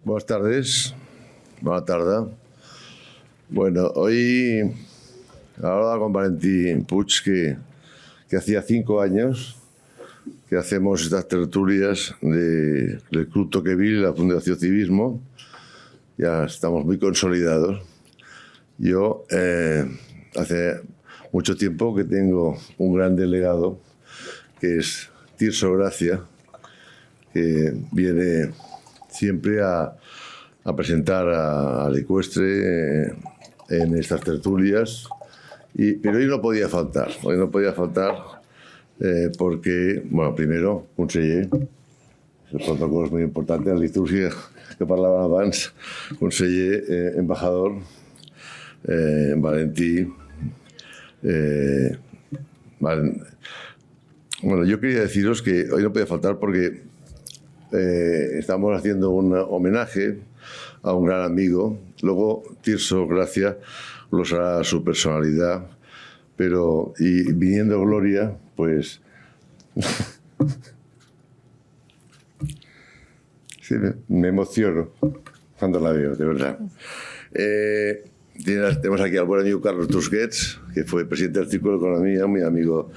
Buenas tardes. Buena tarde. Bueno, hoy hablaba con Valentín Puig que hacía 5 años que hacemos estas tertulias del Club Tocqueville, la Fundación Civismo. Ya estamos muy consolidados. Yo hace mucho tiempo que tengo un gran delegado que es Tirso Gracia, que viene siempre a presentar al ecuestre en estas tertulias, pero hoy no podía faltar. Porque, bueno, primero, conseller, el protocolo es muy importante, la liturgia que parlaven abans, conseller, embajador, Valentí. Bueno, yo quería deciros que hoy no podía faltar porque estamos haciendo un homenaje a un gran amigo. Luego Tirso Gracia los hará su personalidad, pero y viniendo Gloria, pues sí, me emociono cuando la veo, de verdad. Tenemos aquí al buen amigo Carlos Tusquets, que fue presidente del Círculo de Economía, muy amigo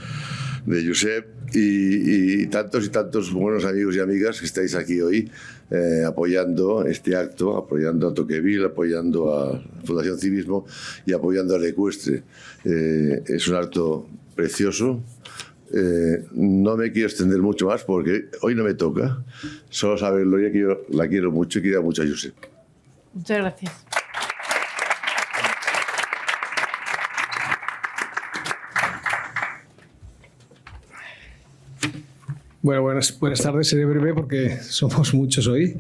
de Josep, y tantos buenos amigos y amigas que estáis aquí hoy apoyando este acto, apoyando a Tocqueville, apoyando a Fundación Civismo y apoyando al ecuestre. Es un acto precioso. No me quiero extender mucho más porque hoy no me toca. Solo saber Gloria que yo la quiero mucho y quiero mucho a Josep. Muchas gracias. Bueno, buenas tardes. Seré breve porque somos muchos hoy.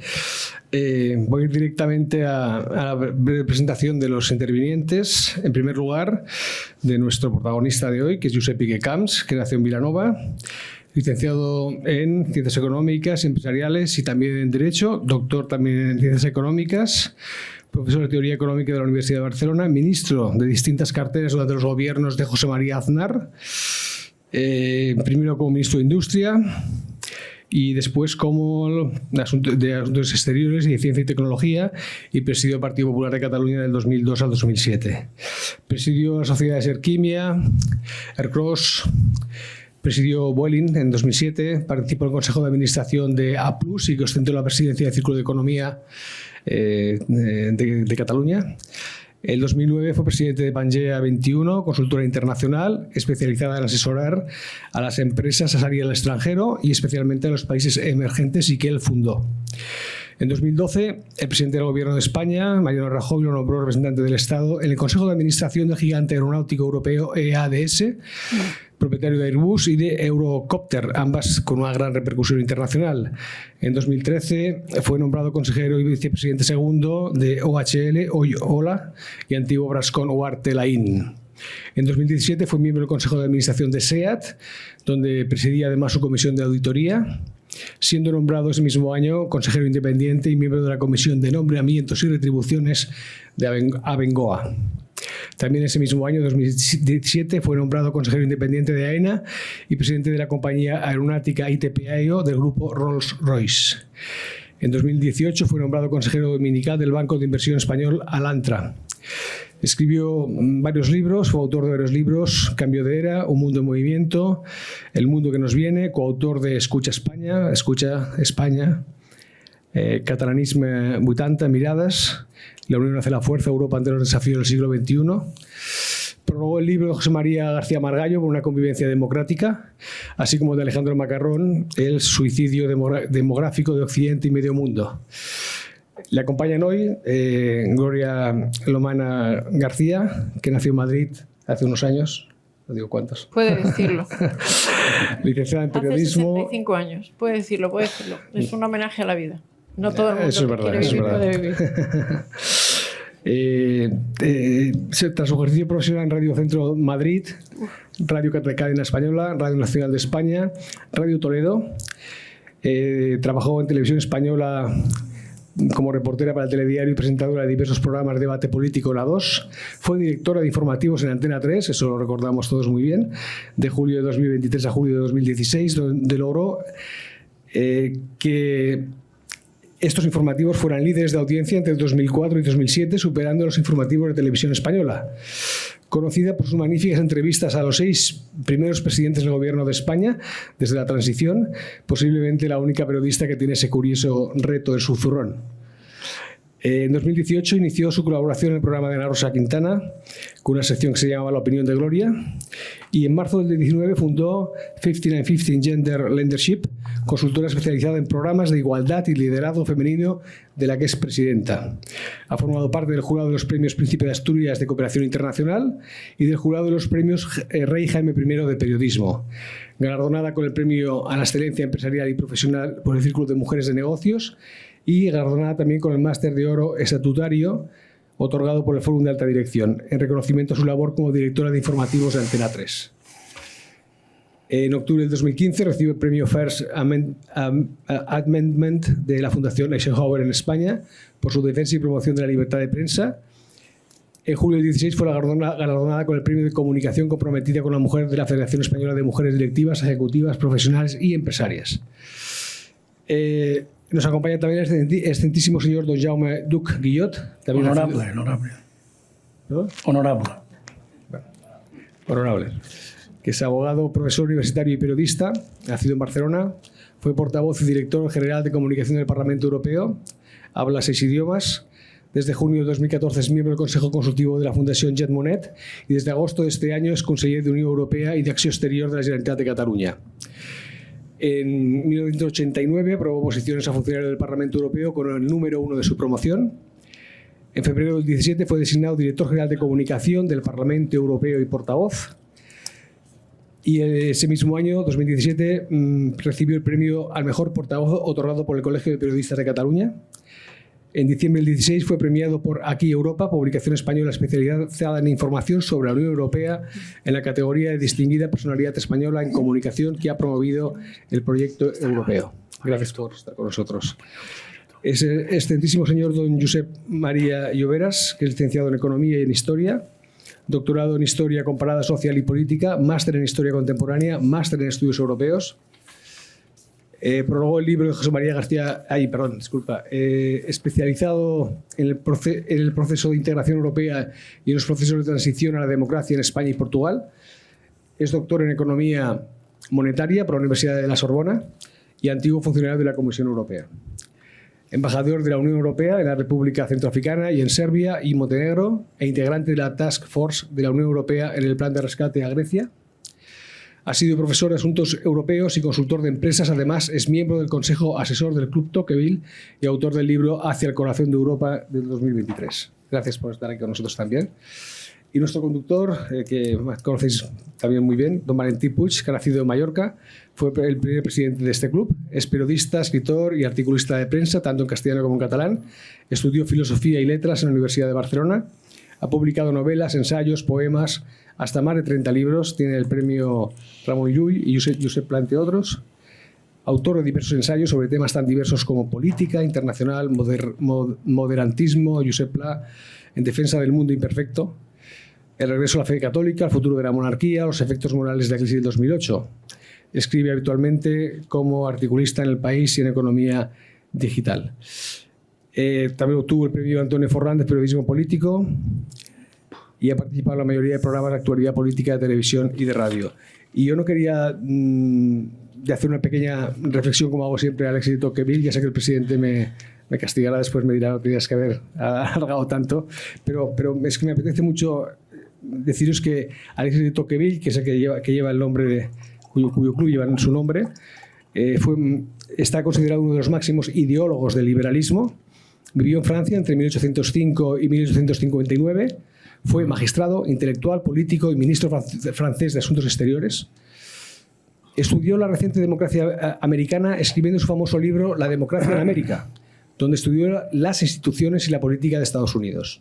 Voy a ir directamente a la breve presentación de los intervinientes. En primer lugar, de nuestro protagonista de hoy, que es Josep Piqué Camps, que nació en Vilanova, licenciado en Ciencias Económicas, Empresariales y también en Derecho, doctor también en Ciencias Económicas, profesor de Teoría Económica de la Universidad de Barcelona, ministro de distintas carteras durante los gobiernos de José María Aznar, primero como ministro de Industria y después como de Asuntos Exteriores y de Ciencia y Tecnología, y presidió el Partido Popular de Cataluña del 2002 al 2007. Presidió las sociedades Erquimia, Ercros, presidió Vueling en 2007, participó en el Consejo de Administración de A+, y que ostentó la presidencia del Círculo de Economía de Cataluña. En 2009 fue presidente de Pangea 21, consultora internacional especializada en asesorar a las empresas a salir al extranjero y especialmente a los países emergentes, y que él fundó. En 2012, el presidente del Gobierno de España, Mariano Rajoy, lo nombró representante del Estado en el Consejo de Administración del gigante aeronáutico europeo EADS, propietario de Airbus y de Eurocopter, ambas con una gran repercusión internacional. En 2013 fue nombrado consejero y vicepresidente segundo de OHL, hoy OLA, y antiguo Brascon Huarte Lain. En 2017 fue miembro del Consejo de Administración de SEAT, donde presidía además su comisión de auditoría, siendo nombrado ese mismo año consejero independiente y miembro de la Comisión de Nombramientos y Retribuciones de Abengoa. También ese mismo año, 2017, fue nombrado consejero independiente de AENA y presidente de la compañía aeronáutica ITP-AEO del grupo Rolls-Royce. En 2018 fue nombrado consejero dominical del Banco de Inversión Español Alantra. Escribió varios libros, fue autor de varios libros: Cambio de Era, Un Mundo en Movimiento, El Mundo que nos viene, coautor de Escucha España, Catalanisme 80, Mirades, La Unión hace la fuerza, Europa ante los desafíos del siglo XXI. Prologó el libro de José María García Margallo, Por una convivencia democrática, así como de Alejandro Macarrón, El suicidio demográfico de Occidente y Medio Mundo. Le acompañan hoy Gloria Lomana García, que nació en Madrid hace unos años. No digo cuántos. Puede decirlo. Licenciada en periodismo. Hace 65 años. Puede decirlo. Es un homenaje a la vida. No todo el mundo eso es verdad, quiere vivir puede vivir. Tras su ejercicio profesional en Radio Centro Madrid, Radio Cadena Española, Radio Nacional de España, Radio Toledo, trabajó en Televisión Española como reportera para el Telediario y presentadora de diversos programas de debate político, La 2. Fue directora de informativos en Antena 3, eso lo recordamos todos muy bien, de julio de 2023 a julio de 2016, donde logró que estos informativos fueran líderes de audiencia entre 2004 y 2007, superando los informativos de televisión española. Conocida por sus magníficas entrevistas a los 6 primeros presidentes del gobierno de España desde la transición, posiblemente la única periodista que tiene ese curioso reto en su zurrón. En 2018 inició su colaboración en el programa de Ana Rosa Quintana, con una sección que se llamaba La Opinión de Gloria, y en marzo del 2019 fundó 5915 Gender Leadership, consultora especializada en programas de igualdad y liderazgo femenino, de la que es presidenta. Ha formado parte del jurado de los premios Príncipe de Asturias de Cooperación Internacional y del jurado de los premios Rey Jaime I de Periodismo. Galardonada con el premio a la excelencia empresarial y profesional por el Círculo de Mujeres de Negocios, y galardonada también con el Máster de Oro Estatutario, otorgado por el Fórum de Alta Dirección, en reconocimiento a su labor como directora de informativos de Antena 3. En octubre del 2015 recibe el premio First Amendment de la Fundación Eisenhower en España por su defensa y promoción de la libertad de prensa. En julio del 2016 fue galardonada con el premio de comunicación comprometida con la mujer de la Federación Española de Mujeres Directivas, Ejecutivas, Profesionales y Empresarias. Nos acompaña también el excelentísimo señor don Jaume Duch Guillot. Honorable. ¿No? Honorable. Bueno, honorable. Que es abogado, profesor universitario y periodista, nacido en Barcelona, fue portavoz y director general de comunicación del Parlamento Europeo, habla 6 idiomas. Desde junio de 2014 es miembro del Consejo Consultivo de la Fundación Jet Monet y desde agosto de este año es conseller de Unión Europea y de Acción Exterior de la Generalitat de Cataluña. En 1989 aprobó oposiciones a funcionario del Parlamento Europeo con el número 1 de su promoción. En febrero del 2017 fue designado director general de comunicación del Parlamento Europeo y portavoz. Y ese mismo año, 2017, recibió el premio al mejor portavoz otorgado por el Colegio de Periodistas de Cataluña. En diciembre del 2016 fue premiado por Aquí Europa, publicación española especializada en información sobre la Unión Europea, en la categoría de distinguida personalidad española en comunicación que ha promovido el proyecto europeo. Gracias por estar con nosotros. Es el excelentísimo señor don Josep María Lloveras, que es licenciado en Economía y en Historia, doctorado en Historia Comparada Social y Política, máster en Historia Contemporánea, máster en Estudios Europeos. Prologó el libro de José María García, especializado en el proceso de integración europea y en los procesos de transición a la democracia en España y Portugal. Es doctor en Economía Monetaria por la Universidad de la Sorbona y antiguo funcionario de la Comisión Europea. Embajador de la Unión Europea en la República Centroafricana y en Serbia y Montenegro e integrante de la Task Force de la Unión Europea en el plan de rescate a Grecia. Ha sido profesor de Asuntos Europeos y consultor de empresas. Además, es miembro del Consejo Asesor del Club Tocqueville y autor del libro Hacia el Corazón de Europa del 2023. Gracias por estar aquí con nosotros también. Y nuestro conductor, que conocéis también muy bien, don Valentí Puig, que ha nacido en Mallorca, fue el primer presidente de este club. Es periodista, escritor y articulista de prensa, tanto en castellano como en catalán. Estudió Filosofía y Letras en la Universidad de Barcelona. Ha publicado novelas, ensayos, poemas, hasta más de 30 libros. Tiene el premio Ramon Llull y Josep Pla, entre otros. Autor de diversos ensayos sobre temas tan diversos como política internacional, moderantismo, Josep Pla, en defensa del mundo imperfecto, el regreso a la fe católica, el futuro de la monarquía, los efectos morales de la crisis del 2008. Escribe habitualmente como articulista en El País y en Economía Digital. También obtuvo el premio Antonio Forrán de Periodismo Político y ha participado en la mayoría de programas de actualidad política de televisión y de radio. Y yo no quería de hacer una pequeña reflexión, como hago siempre, al Alexis de Tocqueville. Ya sé que el presidente me castigará después, me dirá, no tenías que haber alargado tanto, pero es que me apetece mucho deciros que Alexis de Tocqueville, que es el que lleva el nombre cuyo club lleva su nombre, está considerado uno de los máximos ideólogos del liberalismo. Vivió en Francia entre 1805 y 1859. Fue magistrado, intelectual, político y ministro francés de Asuntos Exteriores. Estudió la reciente democracia americana escribiendo su famoso libro La democracia en América, donde estudió las instituciones y la política de Estados Unidos.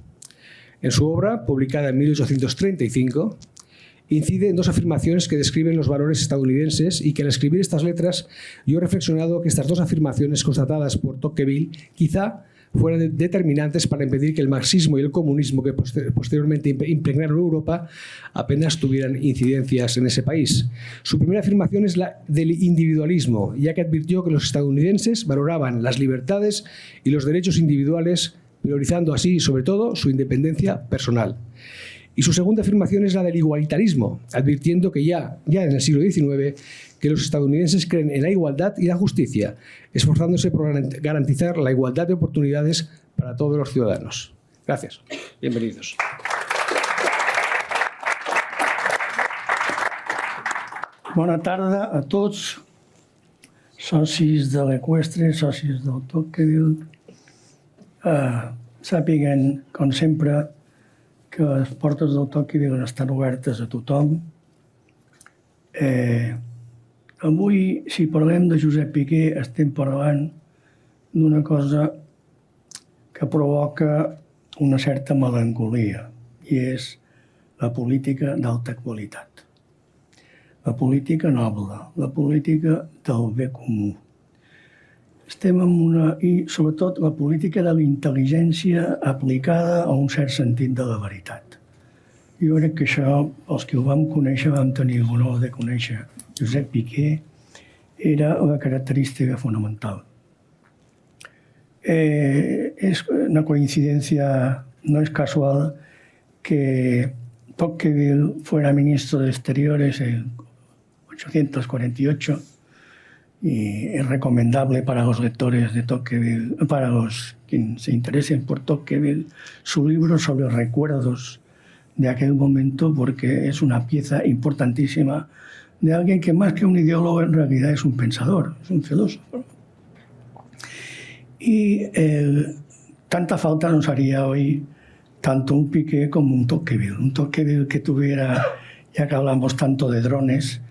En su obra, publicada en 1835, incide en dos afirmaciones que describen los valores estadounidenses y que al escribir estas letras yo he reflexionado que estas dos afirmaciones constatadas por Tocqueville quizá fueran determinantes para impedir que el marxismo y el comunismo que posteriormente impregnaron Europa apenas tuvieran incidencias en ese país. Su primera afirmación es la del individualismo, ya que advirtió que los estadounidenses valoraban las libertades y los derechos individuales, priorizando así, sobre todo, su independencia personal. Y su segunda afirmación es la del igualitarismo, advirtiendo que ya en el siglo XIX que los estadounidenses creen en la igualdad y la justicia, esforzándose por garantizar la igualdad de oportunidades para todos los ciudadanos. Gracias. Bienvenidos. Bona tarda a tots, socis de l'Equestre, socis del Tocqueville. Sàpiguen, com sempre, que les portes del Tocqueville estan obertes a tothom. Avui, si parlem de Josep Piqué, estem parlant d'una cosa que provoca una certa melancolia, i és la política d'alta qualitat. La política noble, la política del bé comú. Estem en una... I, sobretot, la política de la intel·ligència aplicada a un cert sentit de la veritat. Jo crec que això, els que ho vam conèixer, vam tenir l'honor de conèixer Josep Piqué, era la característica fonamental. Es una coincidencia, no es casual, que Tocqueville fuera ministro de Exteriores en 1848, y es recomendable para los lectores de Tocqueville, para los que se interesen por Tocqueville, su libro sobre recuerdos de aquel momento, porque es una pieza importantísima de alguien que más que un ideólogo en realidad es un pensador, es un filósofo. Y tanta falta nos haría hoy tanto un Piqué como un Tocqueville que tuviera, ya que hablamos tanto de drones,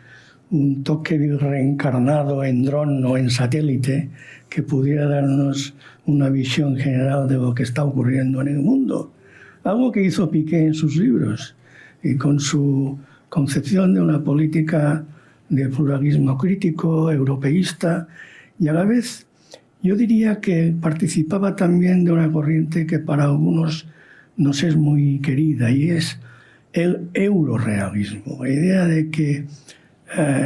un Tocqueville reencarnado en dron o en satélite que pudiera darnos una visión general de lo que está ocurriendo en el mundo. Algo que hizo Piqué en sus libros y con su concepción de una política de pluralismo crítico, europeísta, y a la vez yo diría que participaba también de una corriente que para algunos nos es muy querida, y es el eurorealismo, la idea de que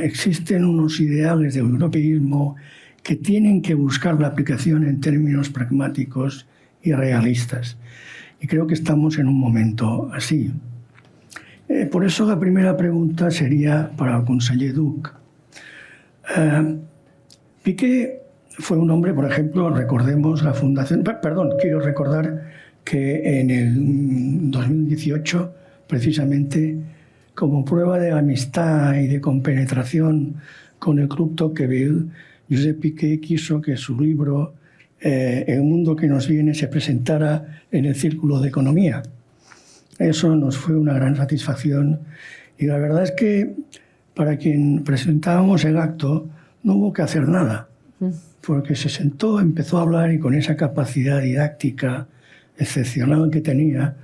existen unos ideales de europeísmo que tienen que buscar la aplicación en términos pragmáticos y realistas. Y creo que estamos en un momento así. Por eso la primera pregunta sería para el conseller Duch. Piqué fue un hombre, por ejemplo, recordemos la fundación... Perdón, quiero recordar que en el 2018, precisamente, como prueba de amistad y de compenetración con el Club Tocqueville, Josep Piqué quiso que su libro El mundo que nos viene se presentara en el Círculo de Economía. Eso nos fue una gran satisfacción, y la verdad es que para quien presentábamos el acto no hubo que hacer nada, porque se sentó, empezó a hablar, y con esa capacidad didáctica excepcional que tenía,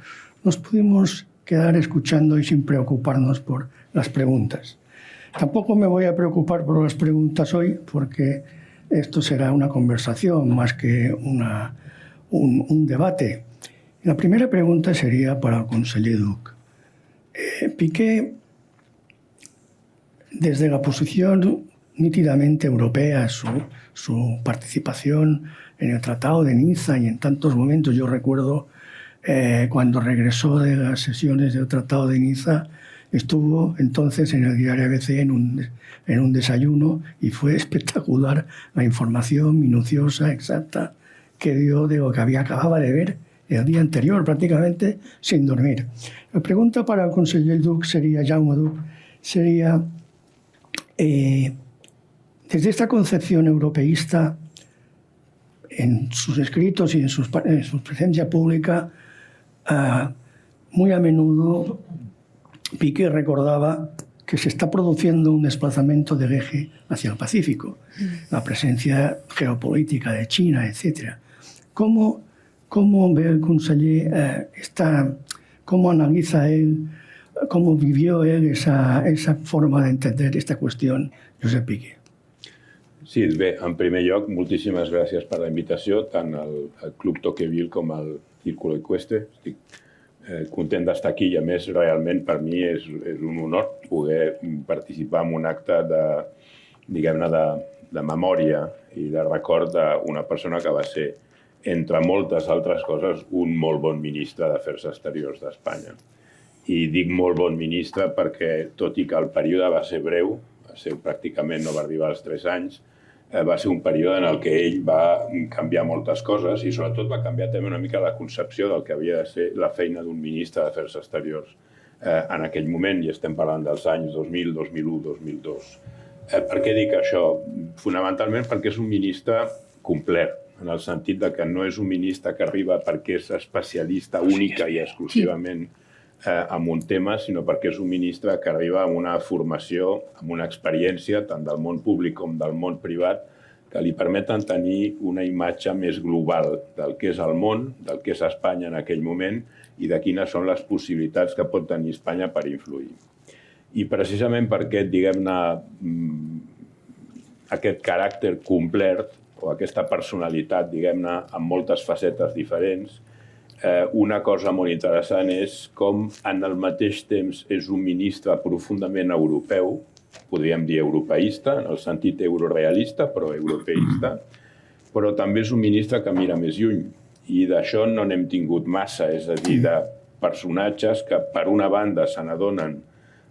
nos pudimos quedar escuchando y sin preocuparnos por las preguntas. Tampoco me voy a preocupar por las preguntas hoy, porque esto será una conversación más que un debate. La primera pregunta sería para el conseller Duch. Piqué, desde la posición nítidamente europea, su participación en el Tratado de Niza y en tantos momentos, yo recuerdo cuando regresó de las sesiones del Tratado de Niza, estuvo entonces en el diario ABC en un desayuno, y fue espectacular la información minuciosa, exacta, que dio de lo que acababa de ver el día anterior, prácticamente sin dormir. La pregunta para el conseller Duch sería, Jaume Duch, sería, desde esta concepción europeísta, en sus escritos y en su presencia pública, muy a menudo Piqué recordaba que se está produciendo un desplazamiento del eje hacia el Pacífico, la presencia geopolítica de China, etc. ¿Cómo ve el conseller cómo analiza él, cómo vivió él esa forma de entender esta cuestión, Josep Piqué? Sí, bé, en primer lloc, moltíssimes gràcies per la invitació, tant al Club Tocqueville com al Círculo Equestre. Estic content d'estar aquí i, a més, realment per mi és un honor poder participar en un acte de memòria i de record d'una persona que va ser, entre moltes altres coses, un molt bon ministre d'Afers Exteriors d'Espanya. I dic molt bon ministre perquè, tot i que el període va ser breu, pràcticament no va arribar als 3 anys, va ser un període en el que ell va canviar moltes coses i sobretot va canviar també una mica la concepció del que havia de ser la feina d'un ministre d'Afers Exteriors en aquell moment, i estem parlant dels anys 2000, 2001, 2002. Per què dic això? Fonamentalment perquè és un ministre complet, en el sentit que no és un ministre que arriba perquè és especialista única i exclusivament en un tema, sinó perquè és un ministre que arriba amb una formació, amb una experiència, tant del món públic com del món privat, que li permeten tenir una imatge més global del que és el món, del que és Espanya en aquell moment i de quines són les possibilitats que pot tenir Espanya per influir. I precisament perquè, diguem-ne, aquest caràcter complet o aquesta personalitat, diguem-ne, amb moltes facetes diferents, una cosa molt interessant és com en el mateix temps és un ministre profundament europeu, podríem dir europeista, en el sentit eurorealista, però europeista, però també és un ministre que mira més lluny. I d'això no n'hem tingut massa, és a dir, de personatges que per una banda se n'adonen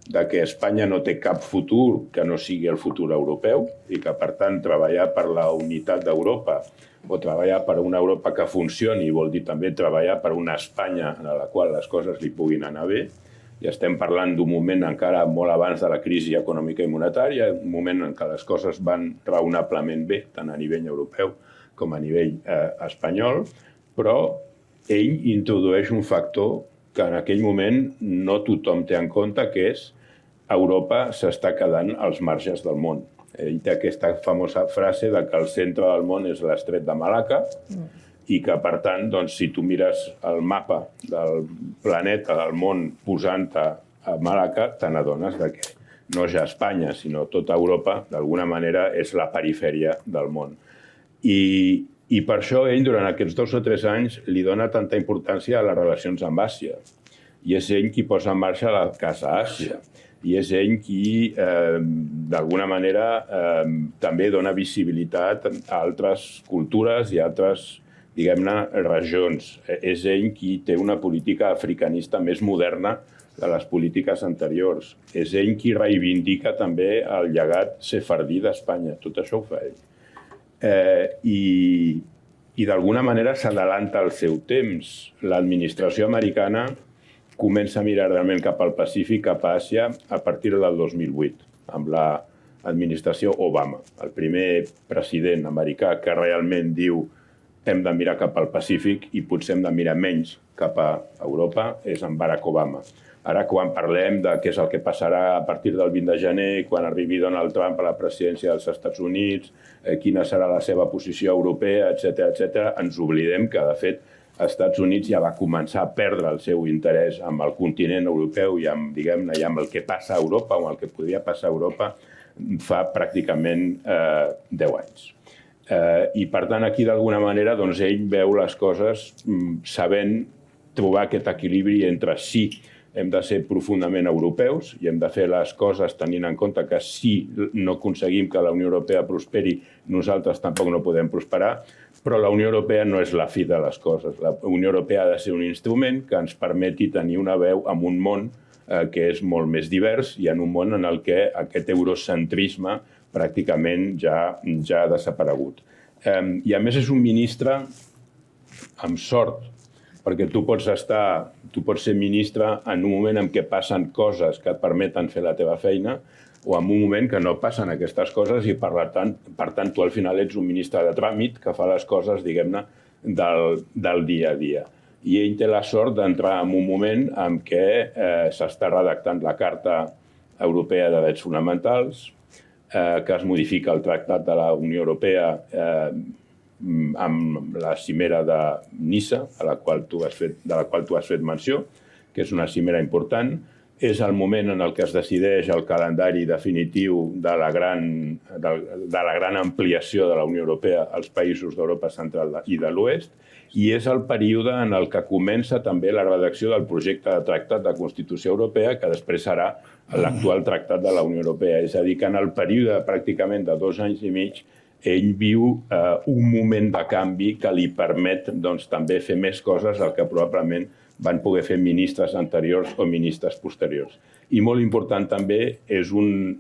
que Espanya no té cap futur que no sigui el futur europeu i que, per tant, treballar per la unitat d'Europa o treballar per una Europa que funcioni vol dir també treballar per una Espanya en la qual les coses li puguin anar bé. I estem parlant d'un moment encara molt abans de la crisi econòmica i monetària, un moment en què les coses van raonablement bé, tant a nivell europeu com a nivell espanyol, però ell introdueix un factor que en aquell moment no tothom té en compte, que és Europa s'està quedant als marges del món. Ell té aquesta famosa frase de que el centre del món és l'estret de Malacca i que, per tant, si tu mires el mapa del planeta, del món, posant-te a Malacca, te n'adones que no ja Espanya, sinó tota Europa, d'alguna manera, és la perifèria del món. I per això ell, durant aquests 2 o 3 anys, li dona tanta importància a les relacions amb Àsia. I és ell qui posa en marxa la Casa Àsia. I és ell qui, d'alguna manera, també dona visibilitat a altres cultures i a altres, diguem-ne, regions. És ell qui té una política africanista més moderna de les polítiques anteriors. És ell qui reivindica també el llegat sefardí d'Espanya. Tot això ho fa ell. I d'alguna manera s'adalanta el seu temps. L'administració americana comença a mirar realment cap al Pacífic, cap a Àsia, a partir del 2008, amb l'administració Obama. El primer president americà que realment diu hem de mirar cap al Pacífic i potser hem de mirar menys cap a Europa és en Barack Obama. Ara, quan parlem de què és el que passarà a partir del 20 de gener, quan arribi Donald Trump a la presidència dels Estats Units, quina serà la seva posició europea, etc., ens oblidem que, de fet, els Estats Units ja va començar a perdre el seu interès amb el continent europeu i amb, diguem-ne, i amb el que passa a Europa o el que podria passar a Europa fa pràcticament 10 anys. I, per tant, aquí, d'alguna manera, ell veu les coses sabent trobar aquest equilibri entre sí, hem de ser profundament europeus i hem de fer les coses tenint en compte que si no aconseguim que la Unió Europea prosperi, nosaltres tampoc no podem prosperar, però la Unió Europea no és la fi de les coses. La Unió Europea ha de ser un instrument que ens permeti tenir una veu en un món que és molt més divers i en un món en el que aquest eurocentrisme pràcticament ja ha desaparegut. I a més és un ministre amb sort, perquè tu pots ser ministre en un moment en què passen coses que et permeten fer la teva feina o en un moment que no passen aquestes coses i, per tant, tu al final ets un ministre de tràmit que fa les coses, diguem-ne, del dia a dia. I ell té la sort d'entrar en un moment en què s'està redactant la Carta Europea de Drets Fonamentals, que es modifica el Tractat de la Unió Europea amb la cimera de Niça, de la qual tu has fet menció, que és una cimera important, és el moment en el que es decideix el calendari definitiu de la gran ampliació de la Unió Europea als països d'Europa Central i de l'Oest, i és el període en el que comença també la redacció del projecte de tractat de Constitució Europea, que després serà l'actual tractat de la Unió Europea. És a dir, que en el període pràcticament de 2 anys i mig ell viu un moment de canvi que li permet també fer més coses del que probablement van poder fer ministres anteriors o ministres posteriors. I molt important també és un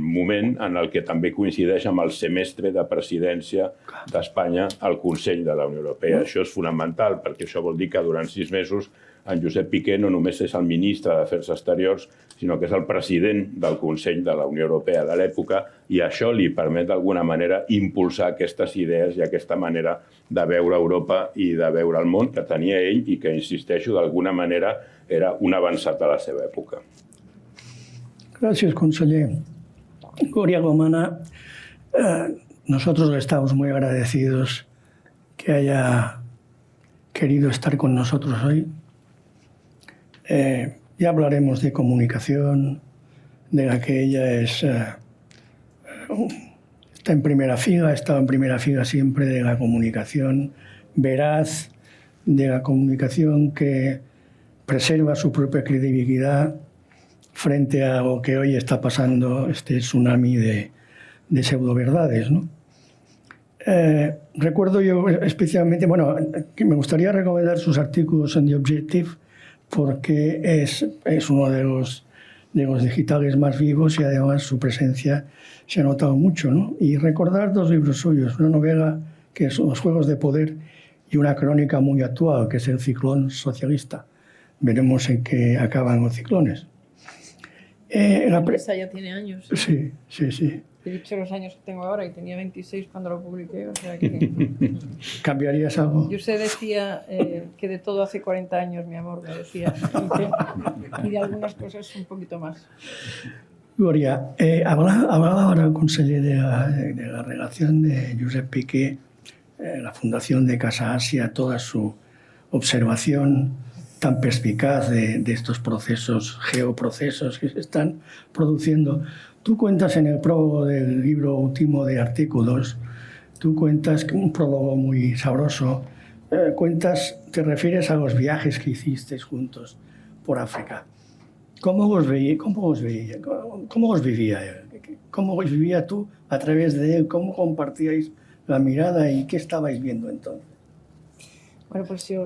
moment en el que també coincideix amb el semestre de presidència d'Espanya al Consell de la Unió Europea. Això és fonamental perquè això vol dir que durant 6 mesos en Josep Piqué no només és el ministre d'Afers Exteriors, sinó que és el president del Consell de la Unió Europea de l'època, i això li permet d'alguna manera impulsar aquestes idees i aquesta manera de veure Europa i de veure el món que tenia ell i que, insisteixo, d'alguna manera era un avançat a la seva època. Gracias, conseller. Gloria Gomana, nosotros le estamos muy agradecidos que haya querido estar con nosotros hoy. Ya hablaremos de comunicación, de la que ella está en primera fila, ha estado en primera fila siempre, de la comunicación veraz, de la comunicación que preserva su propia credibilidad frente a lo que hoy está pasando, este tsunami de pseudoverdades, ¿no? Recuerdo yo especialmente, que me gustaría recomendar sus artículos en The Objective, porque es uno de los digitales más vivos y además su presencia se ha notado mucho, ¿no? Y recordar 2 libros suyos, una novela que son Los Juegos de Poder y una crónica muy actual, que es El Ciclón Socialista. Veremos en qué acaban los ciclones. La empresa ya tiene años. Sí. He dicho los años que tengo ahora y tenía 26 cuando lo publiqué, o sea que... ¿Cambiarías algo? Yo se decía que de todo hace 40 años, mi amor, me decía, y de algunas cosas un poquito más. Gloria, hablaba ahora el conseller de la relación de Josep Piqué, la fundación de Casa Asia, toda su observación tan perspicaz de estos procesos, geoprocesos que se están produciendo. Tú cuentas en el prólogo del libro último de Artículos, tú cuentas un prólogo muy sabroso, te refieres a los viajes que hicisteis juntos por África. ¿Cómo os vivía él? ¿Cómo os vivía tú a través de él? ¿Cómo compartíais la mirada y qué estabais viendo entonces? Bueno, pues yo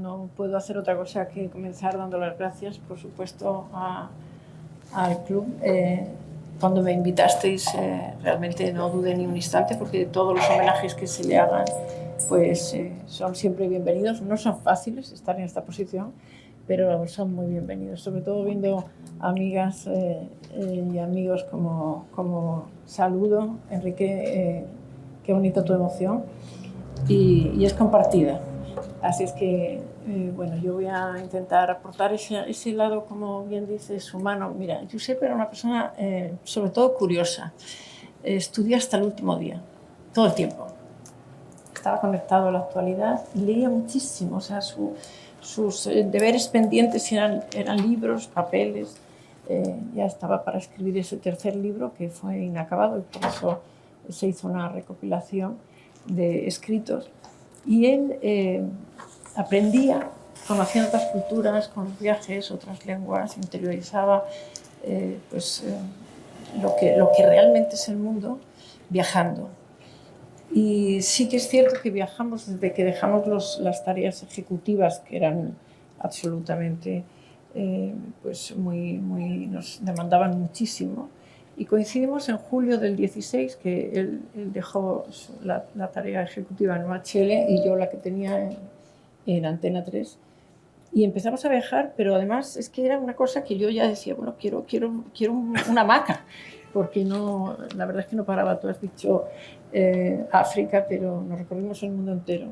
no puedo hacer otra cosa que comenzar dando las gracias, por supuesto, al club. Cuando me invitasteis, realmente no dudé ni un instante, porque todos los homenajes que se le hagan pues, son siempre bienvenidos. No son fáciles estar en esta posición, pero son muy bienvenidos, sobre todo viendo amigas y amigos como Saludo, Enrique, qué bonita tu emoción, y es compartida. Así es que, yo voy a intentar aportar ese lado, como bien dices, humano. Mira, Josep era una persona sobre todo curiosa, estudió hasta el último día, todo el tiempo. Estaba conectado a la actualidad y leía muchísimo, o sea, sus deberes pendientes eran libros, papeles. Ya estaba para escribir ese 3er libro, que fue inacabado, y por eso se hizo una recopilación de escritos. Y él aprendía, conociendo otras culturas, con los viajes, otras lenguas, interiorizaba lo que realmente es el mundo viajando. Y sí que es cierto que viajamos desde que dejamos las tareas ejecutivas, que eran absolutamente, nos demandaban muchísimo. Y coincidimos en julio del 16, que él dejó la tarea ejecutiva en UHL y yo la que tenía en Antena 3. Y empezamos a viajar, pero además es que era una cosa que yo ya decía, bueno, quiero una hamaca, porque la verdad es que no paraba. Tú has dicho África, pero nos recorrimos el mundo entero.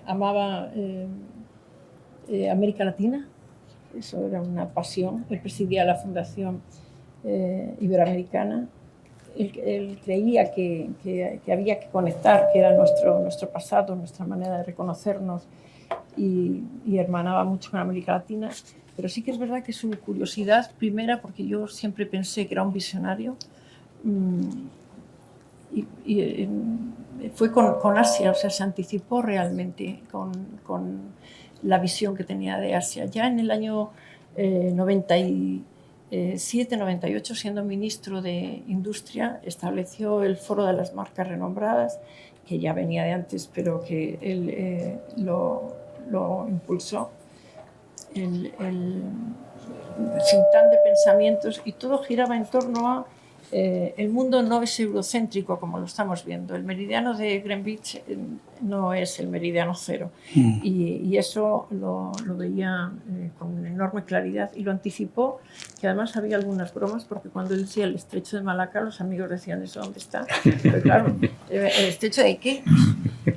Amaba América Latina, eso era una pasión. Él presidía la Fundación Iberoamericana. Él creía que había que conectar, que era nuestro pasado, nuestra manera de reconocernos, y hermanaba mucho con América Latina. Pero sí que es verdad que su curiosidad primera, porque yo siempre pensé que era un visionario, y fue con Asia, o sea, se anticipó realmente con la visión que tenía de Asia. Ya en el año 97, 98, siendo ministro de Industria, estableció el Foro de las Marcas Renombradas, que ya venía de antes, pero que él lo impulsó. El Sintán de pensamientos, y todo giraba en torno a el mundo no es eurocéntrico como lo estamos viendo. El meridiano de Greenwich no es el meridiano cero, y eso lo veía con enorme claridad y lo anticipó, que además había algunas bromas, porque cuando él decía el estrecho de Malaca, los amigos decían, ¿eso dónde está? Pero claro, ¿el estrecho de qué?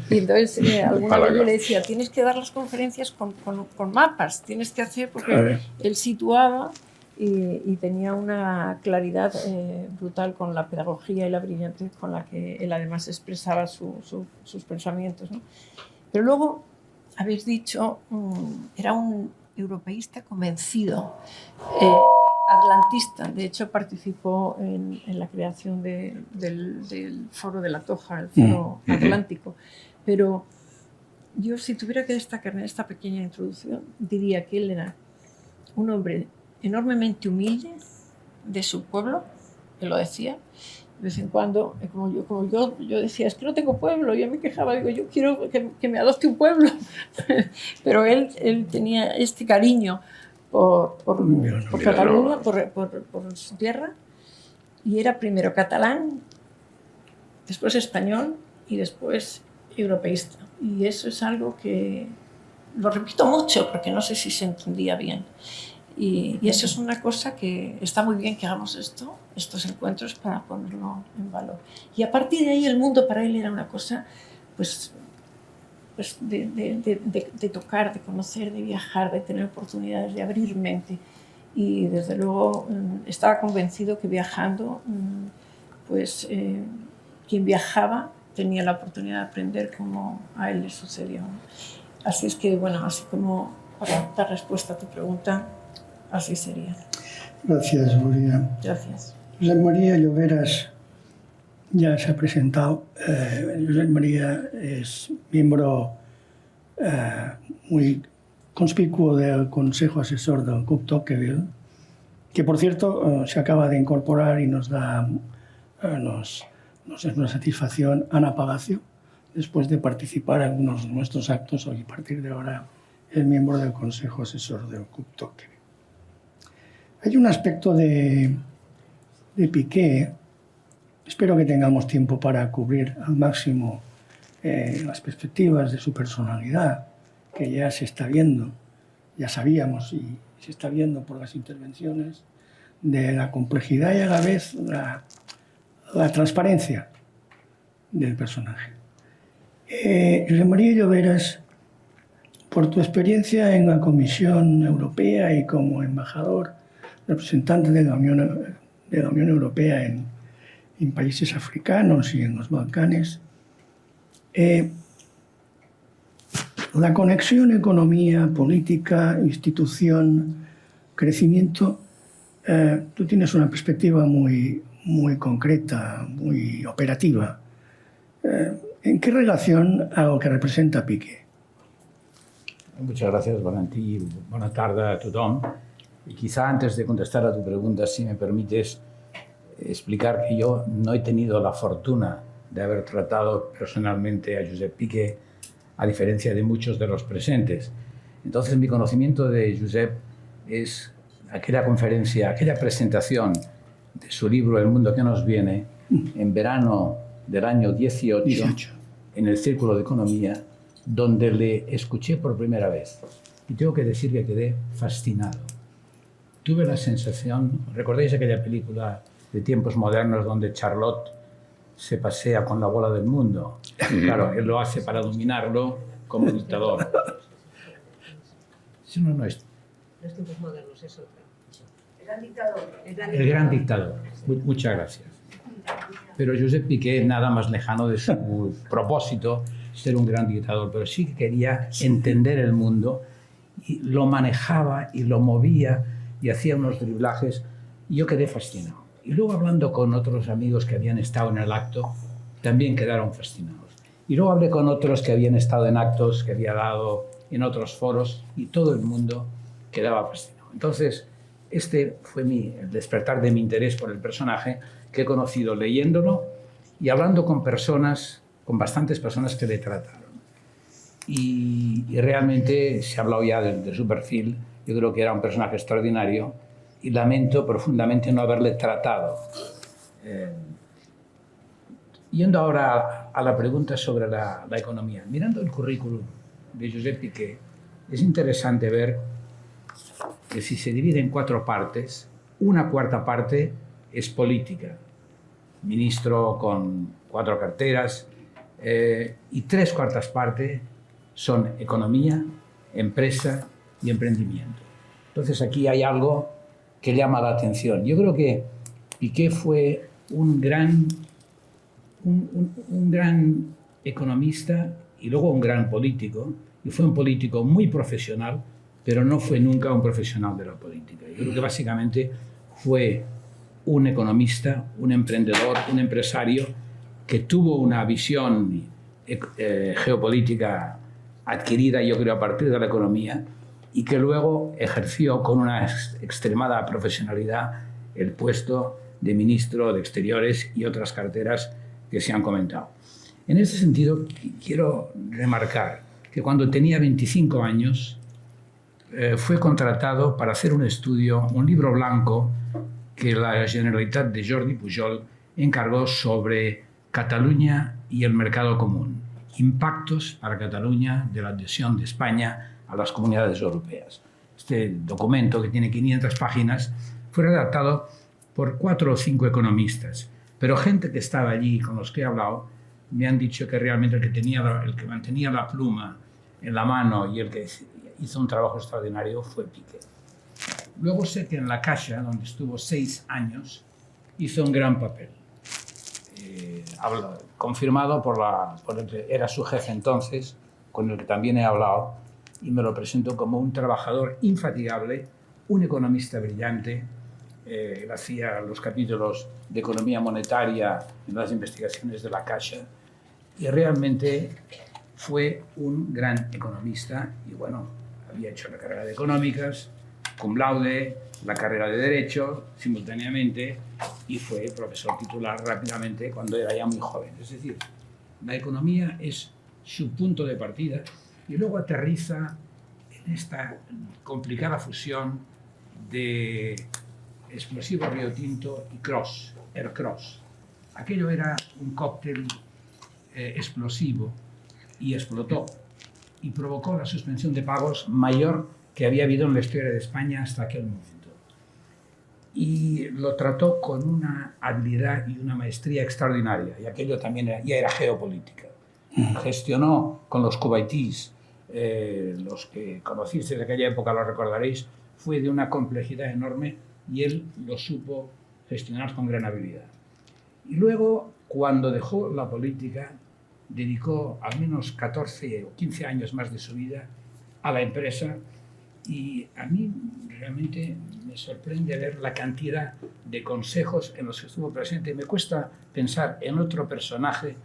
Y entonces alguna vez yo le decía, tienes que dar las conferencias con mapas, tienes que hacer, porque él situaba y tenía una claridad brutal con la pedagogía y la brillantez con la que él además expresaba sus pensamientos, ¿no? Pero luego, habéis dicho, era un europeísta convencido, atlantista. De hecho, participó en la creación del Foro de la Toja, el Foro Atlántico. Pero yo, si tuviera que destacar en esta pequeña introducción, diría que él era un hombre enormemente humilde de su pueblo, que lo decía. De vez en cuando, como yo decía, es que no tengo pueblo, yo me quejaba, digo, yo quiero que me adopte un pueblo. Pero él tenía este cariño por Cataluña, por su tierra, y era primero catalán, después español y después europeísta. Y eso es algo que lo repito mucho porque no sé si se entendía bien. Y eso es una cosa que está muy bien que hagamos estos encuentros para ponerlo en valor. Y a partir de ahí el mundo para él era una cosa pues de tocar, de conocer, de viajar, de tener oportunidades, de abrir mente. Y desde luego estaba convencido que viajando, pues quien viajaba tenía la oportunidad de aprender como a él le sucedió, ¿no? Así es que, bueno, así como para dar respuesta a tu pregunta, así sería. Gracias, Nuria. Gracias. Josep María Lloveras ya se ha presentado. Josep María es miembro muy conspicuo del Consejo Asesor del CUP Tocqueville, que por cierto se acaba de incorporar y nos es una satisfacción, Ana Palacio, después de participar en algunos de nuestros actos. Hoy, a partir de ahora, es miembro del Consejo Asesor del CUP Tocqueville. Hay un aspecto de Piqué, espero que tengamos tiempo para cubrir al máximo las perspectivas de su personalidad, que ya se está viendo, ya sabíamos y se está viendo por las intervenciones, de la complejidad y a la vez la transparencia del personaje. Josep María Lloveras, por tu experiencia en la Comisión Europea y como embajador, representante de la Unión Europea en países africanos y en los Balcanes, la conexión economía, política, institución, crecimiento, tú tienes una perspectiva muy concreta, muy operativa. ¿En qué relación a lo que representa Piqué? Muchas gracias, Valentí. Buenas tardes a tothom. Y quizá antes de contestar a tu pregunta, si me permites explicar que yo no he tenido la fortuna de haber tratado personalmente a Josep Piqué, a diferencia de muchos de los presentes. Entonces, mi conocimiento de Josep es aquella conferencia, aquella presentación de su libro El mundo que nos viene, en verano del año 18. En el Círculo de Economía, donde le escuché por primera vez. Y tengo que decir que quedé fascinado. Tuve la sensación, ¿recordáis aquella película de tiempos modernos donde Charlotte se pasea con la bola del mundo? Claro, él lo hace para dominarlo como dictador. Si no es... Los tiempos modernos es otra. El gran dictador. El gran dictador. Muchas gracias. Pero Josep Piqué, nada más lejano de su propósito, ser un gran dictador, pero sí que quería entender el mundo y lo manejaba y lo movía y hacía unos driblajes y yo quedé fascinado. Y luego hablando con otros amigos que habían estado en el acto, también quedaron fascinados. Y luego hablé con otros que habían estado en actos que había dado en otros foros y todo el mundo quedaba fascinado. Entonces, este fue el despertar de mi interés por el personaje que he conocido leyéndolo y hablando con personas, con bastantes personas que le trataron. Y realmente se ha hablado ya de su perfil. Yo creo que era un personaje extraordinario y lamento profundamente no haberle tratado. Yendo ahora a la pregunta sobre la economía, mirando el currículum de Josep Piqué, es interesante ver que si se divide en 4 partes, una cuarta parte es política, ministro con 4 carteras, y 3/4 partes son economía, empresa y emprendimiento. Entonces aquí hay algo que llama la atención. Yo creo que Piqué fue un gran economista y luego un gran político, y fue un político muy profesional, pero no fue nunca un profesional de la política. Yo creo que básicamente fue un economista, un emprendedor, un empresario que tuvo una visión geopolítica adquirida, yo creo, a partir de la economía y que luego ejerció con una extremada profesionalidad el puesto de ministro de Exteriores y otras carteras que se han comentado. En ese sentido, quiero remarcar que cuando tenía 25 años fue contratado para hacer un estudio, un libro blanco que la Generalitat de Jordi Pujol encargó sobre Cataluña y el mercado común, impactos para Cataluña de la adhesión de España a las comunidades europeas. Este documento, que tiene 500 páginas, fue redactado por 4 o 5 economistas, pero gente que estaba allí, con los que he hablado, me han dicho que realmente el que mantenía la pluma en la mano y el que hizo un trabajo extraordinario fue Piqué. Luego sé que en la Caixa, donde estuvo 6 años, hizo un gran papel. Confirmado por el que era su jefe entonces, con el que también he hablado, y me lo presento como un trabajador infatigable, un economista brillante. Él hacía los capítulos de economía monetaria en las investigaciones de la Caixa y realmente fue un gran economista y bueno, había hecho la carrera de económicas, cum laude, la carrera de Derecho simultáneamente y fue profesor titular rápidamente cuando era ya muy joven. Es decir, la economía es su punto de partida y luego aterriza en esta complicada fusión de explosivo Río Tinto y Cross, Air Cross. Aquello era un cóctel explosivo y explotó y provocó la suspensión de pagos mayor que había habido en la historia de España hasta aquel momento. Y lo trató con una habilidad y una maestría extraordinaria, y aquello también ya era geopolítica. Gestionó con los cuvaitíes, los que conocisteis de aquella época lo recordaréis, fue de una complejidad enorme y él lo supo gestionar con gran habilidad. Y luego, cuando dejó la política, dedicó al menos 14 o 15 años más de su vida a la empresa y a mí realmente me sorprende ver la cantidad de consejos en los que estuvo presente. Me cuesta pensar en otro personaje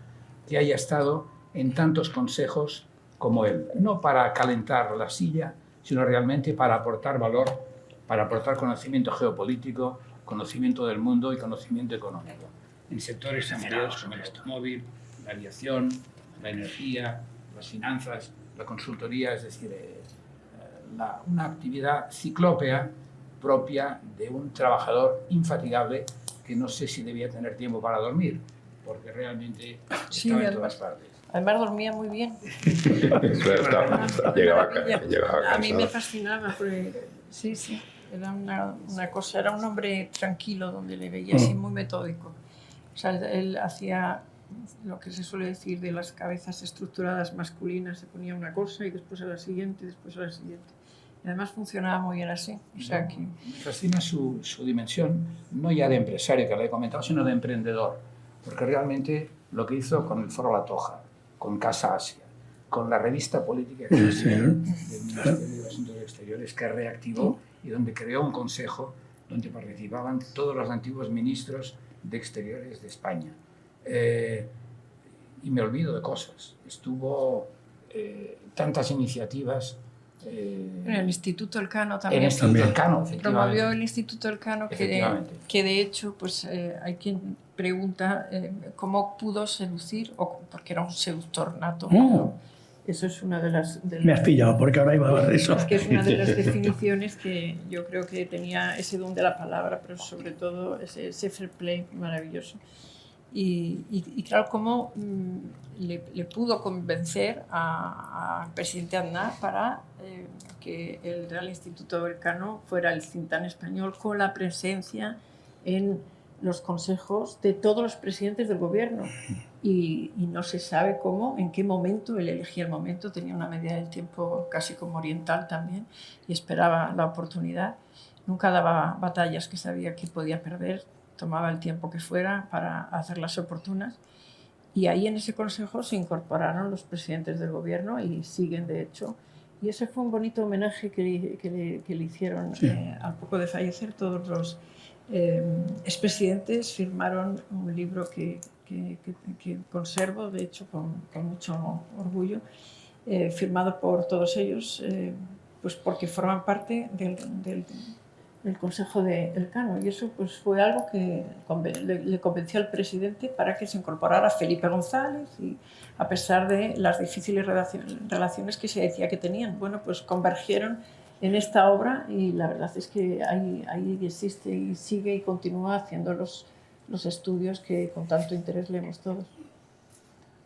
que haya estado en tantos consejos como él, no para calentar la silla, sino realmente para aportar valor, para aportar conocimiento geopolítico, conocimiento del mundo y conocimiento económico, en sectores amplios como el automóvil, la aviación, la energía, las finanzas, la consultoría, es decir, una actividad ciclópea propia de un trabajador infatigable que no sé si debía tener tiempo para dormir, porque realmente estaba en todas partes. Además dormía muy bien. Llegaba cansado. A mí me fascinaba porque sí, era una cosa, era un hombre tranquilo donde le veía así muy metódico. O sea, él hacía lo que se suele decir de las cabezas estructuradas masculinas, se ponía una cosa y después a la siguiente, después a la siguiente. Y además funcionaba muy bien así. O sea que... Me fascina su dimensión, no ya de empresario que le he comentado, sino de emprendedor, porque realmente lo que hizo con el Foro La Toja, con Casa Asia, con la revista política exterior del Ministerio de Asuntos Exteriores, que reactivó y donde creó un consejo donde participaban todos los antiguos ministros de Exteriores de España. Y me olvido de cosas. Estuvo tantas iniciativas. En el Instituto Elcano también. En el Instituto Elcano, efectivamente. Promovió el Instituto Elcano, que de hecho pues, hay quien pregunta cómo pudo seducir, o porque era un seductor nato. Eso es una de las... Me has pillado, porque ahora iba a hablar de eso. Es que es una de las definiciones que yo creo que tenía ese don de la palabra, pero sobre todo ese fair play maravilloso. Y claro, cómo le pudo convencer al presidente Aznar para que el Real Instituto Elcano fuera el think tank español con la presencia en los consejos de todos los presidentes del gobierno. Y no se sabe cómo, en qué momento, él elegía el momento, tenía una medida del tiempo casi como oriental también y esperaba la oportunidad. Nunca daba batallas que sabía que podía perder, tomaba el tiempo que fuera para hacerlas oportunas. Y ahí en ese consejo se incorporaron los presidentes del gobierno y siguen de hecho. Y ese fue un bonito homenaje que le hicieron sí. Al poco de fallecer. Todos los expresidentes firmaron un libro que conservo, de hecho, con mucho orgullo, firmado por todos ellos, pues porque forman parte del Consejo de Elcano. Y eso pues, fue algo que le convenció al presidente para que se incorporara Felipe González, y a pesar de las difíciles relaciones que se decía que tenían, bueno, pues convergieron en esta obra y la verdad es que ahí existe y sigue y continúa haciendo los estudios que con tanto interés leemos todos.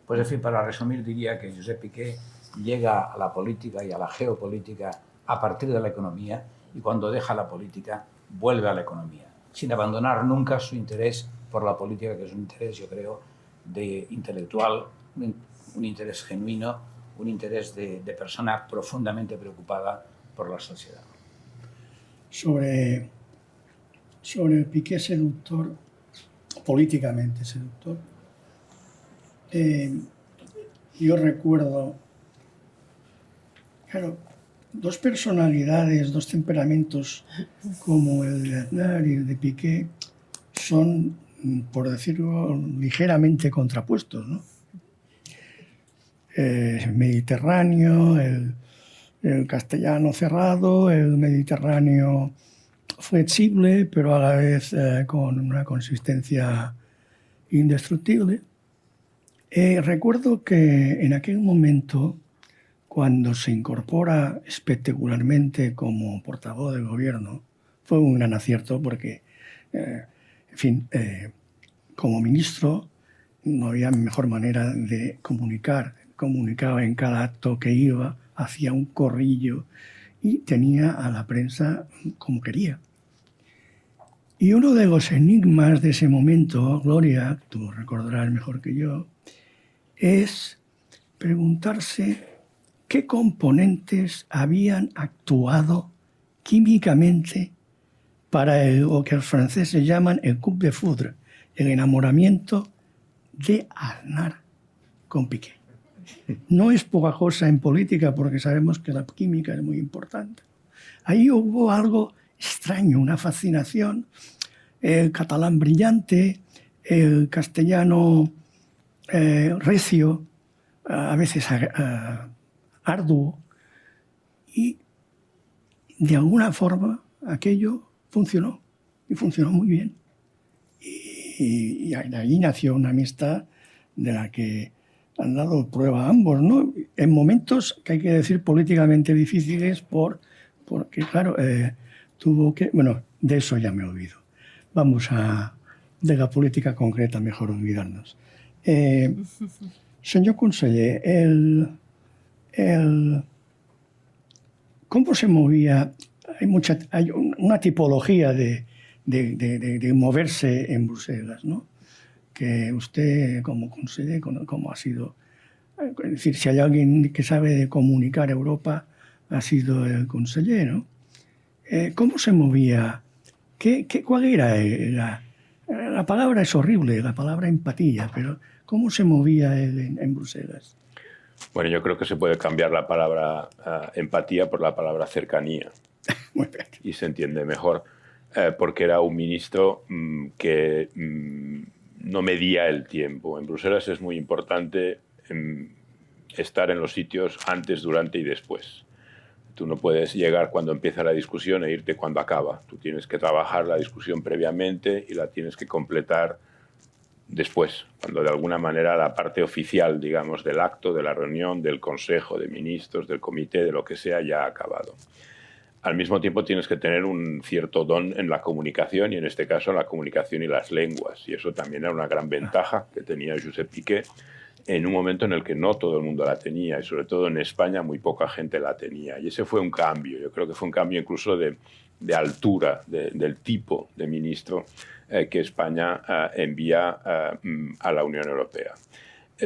Pues en fin, para resumir diría que Josep Piqué llega a la política y a la geopolítica a partir de la economía, y cuando deja la política vuelve a la economía, sin abandonar nunca su interés por la política, que es un interés, yo creo, de intelectual, un interés genuino, un interés de persona profundamente preocupada por la sociedad. Sobre el Piqué seductor, políticamente seductor, yo recuerdo, claro, dos personalidades, dos temperamentos como el de Aznar y el de Piqué son, por decirlo, ligeramente contrapuestos, ¿no? El Mediterráneo, el castellano cerrado, el Mediterráneo flexible, pero a la vez con una consistencia indestructible. Recuerdo que en aquel momento, cuando se incorpora espectacularmente como portavoz del gobierno, fue un gran acierto porque, en fin, como ministro no había mejor manera de comunicar. Comunicaba en cada acto que iba, hacía un corrillo y tenía a la prensa como quería. Y uno de los enigmas de ese momento, Gloria, tú recordarás mejor que yo, es preguntarse qué componentes habían actuado químicamente para lo que los franceses llaman el coup de foudre, el enamoramiento de Aznar con Piqué. No es poca cosa en política porque sabemos que la química es muy importante. Ahí hubo algo extraño, una fascinación, el catalán brillante, el castellano recio, a veces arduo, y de alguna forma aquello funcionó, y funcionó muy bien. Y ahí nació una amistad de la que han dado prueba ambos, ¿no? En momentos que hay que decir políticamente difíciles porque claro, tuvo que... Bueno, de eso ya me olvido. Vamos de la política concreta, mejor olvidarnos. Señor conseller, ¿cómo se movía? Hay una tipología de moverse en Bruselas, ¿no? Que usted, como conseller, como ha sido... Es decir, si hay alguien que sabe de comunicar a Europa, ha sido el conseller, ¿no? ¿Cómo se movía? ¿Cuál era la palabra? Es horrible, la palabra empatía, pero ¿cómo se movía él en Bruselas? Bueno, yo creo que se puede cambiar la palabra empatía por la palabra cercanía. Muy bien. Y se entiende mejor, porque era un ministro que no medía el tiempo. En Bruselas es muy importante estar en los sitios antes, durante y después. Tú no puedes llegar cuando empieza la discusión e irte cuando acaba. Tú tienes que trabajar la discusión previamente y la tienes que completar después, cuando de alguna manera la parte oficial, digamos, del acto, de la reunión, del Consejo de Ministros, del Comité, de lo que sea, ya ha acabado. Al mismo tiempo tienes que tener un cierto don en la comunicación, y en este caso en la comunicación y las lenguas. Y eso también era una gran ventaja que tenía Josep Piqué en un momento en el que no todo el mundo la tenía, y sobre todo en España muy poca gente la tenía. Y ese fue un cambio. Yo creo que fue un cambio incluso de altura, del tipo de ministro que España envía a la Unión Europea.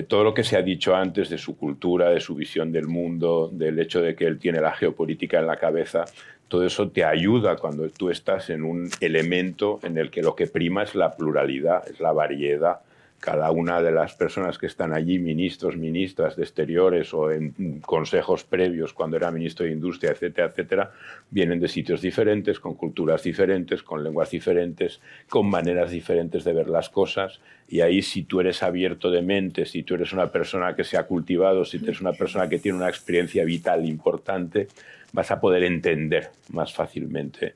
Todo lo que se ha dicho antes de su cultura, de su visión del mundo, del hecho de que él tiene la geopolítica en la cabeza, todo eso te ayuda cuando tú estás en un elemento en el que lo que prima es la pluralidad, es la variedad. Cada una de las personas que están allí, ministros, ministras de Exteriores o en consejos previos cuando era ministro de Industria, etcétera, etcétera, vienen de sitios diferentes, con culturas diferentes, con lenguas diferentes, con maneras diferentes de ver las cosas. Y ahí, si tú eres abierto de mente, si tú eres una persona que se ha cultivado, si tú eres una persona que tiene una experiencia vital importante, vas a poder entender más fácilmente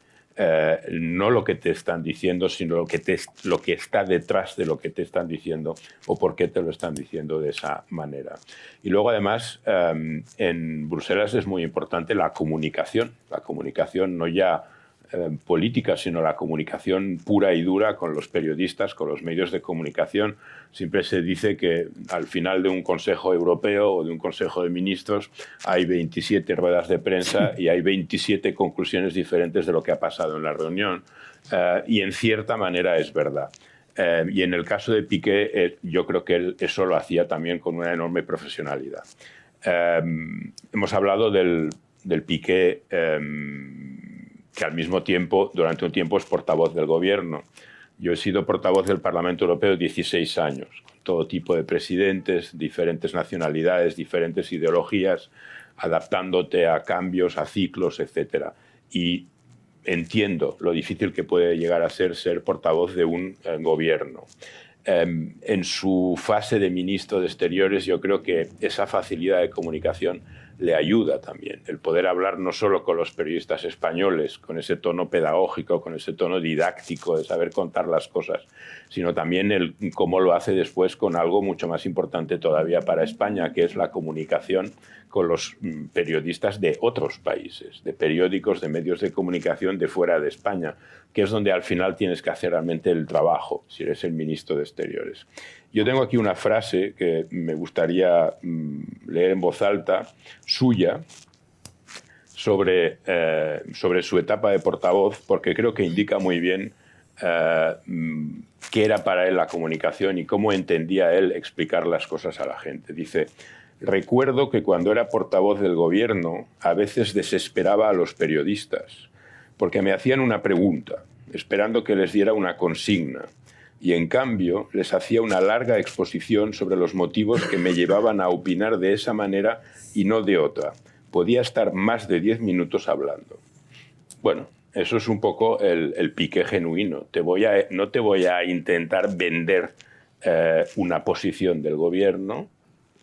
no lo que te están diciendo, sino lo que está detrás de lo que te están diciendo o por qué te lo están diciendo de esa manera. Y luego, además, en Bruselas es muy importante la comunicación no ya política, sino la comunicación pura y dura con los periodistas, con los medios de comunicación. Siempre se dice que al final de un Consejo Europeo o de un Consejo de Ministros hay 27 ruedas de prensa y hay 27 conclusiones diferentes de lo que ha pasado en la reunión. Y en cierta manera es verdad. Y en el caso de Piqué, yo creo que él eso lo hacía también con una enorme profesionalidad. Hemos hablado del Piqué que al mismo tiempo, durante un tiempo, es portavoz del gobierno. Yo he sido portavoz del Parlamento Europeo 16 años, con todo tipo de presidentes, diferentes nacionalidades, diferentes ideologías, adaptándote a cambios, a ciclos, etc. Y entiendo lo difícil que puede llegar a ser portavoz de un gobierno. En su fase de ministro de Exteriores, yo creo que esa facilidad de comunicación le ayuda también. El poder hablar no solo con los periodistas españoles, con ese tono pedagógico, con ese tono didáctico de saber contar las cosas, sino también el cómo lo hace después con algo mucho más importante todavía para España, que es la comunicación con los periodistas de otros países, de periódicos, de medios de comunicación de fuera de España, que es donde al final tienes que hacer realmente el trabajo, si eres el ministro de Exteriores. Yo tengo aquí una frase que me gustaría leer en voz alta, suya, sobre su etapa de portavoz, porque creo que indica muy bien qué era para él la comunicación y cómo entendía él explicar las cosas a la gente. Dice: recuerdo que cuando era portavoz del gobierno a veces desesperaba a los periodistas porque me hacían una pregunta, esperando que les diera una consigna, y en cambio les hacía una larga exposición sobre los motivos que me llevaban a opinar de esa manera y no de otra. Podía estar más de 10 minutos hablando. Bueno, eso es un poco el Piqué genuino. No te voy a intentar vender una posición del gobierno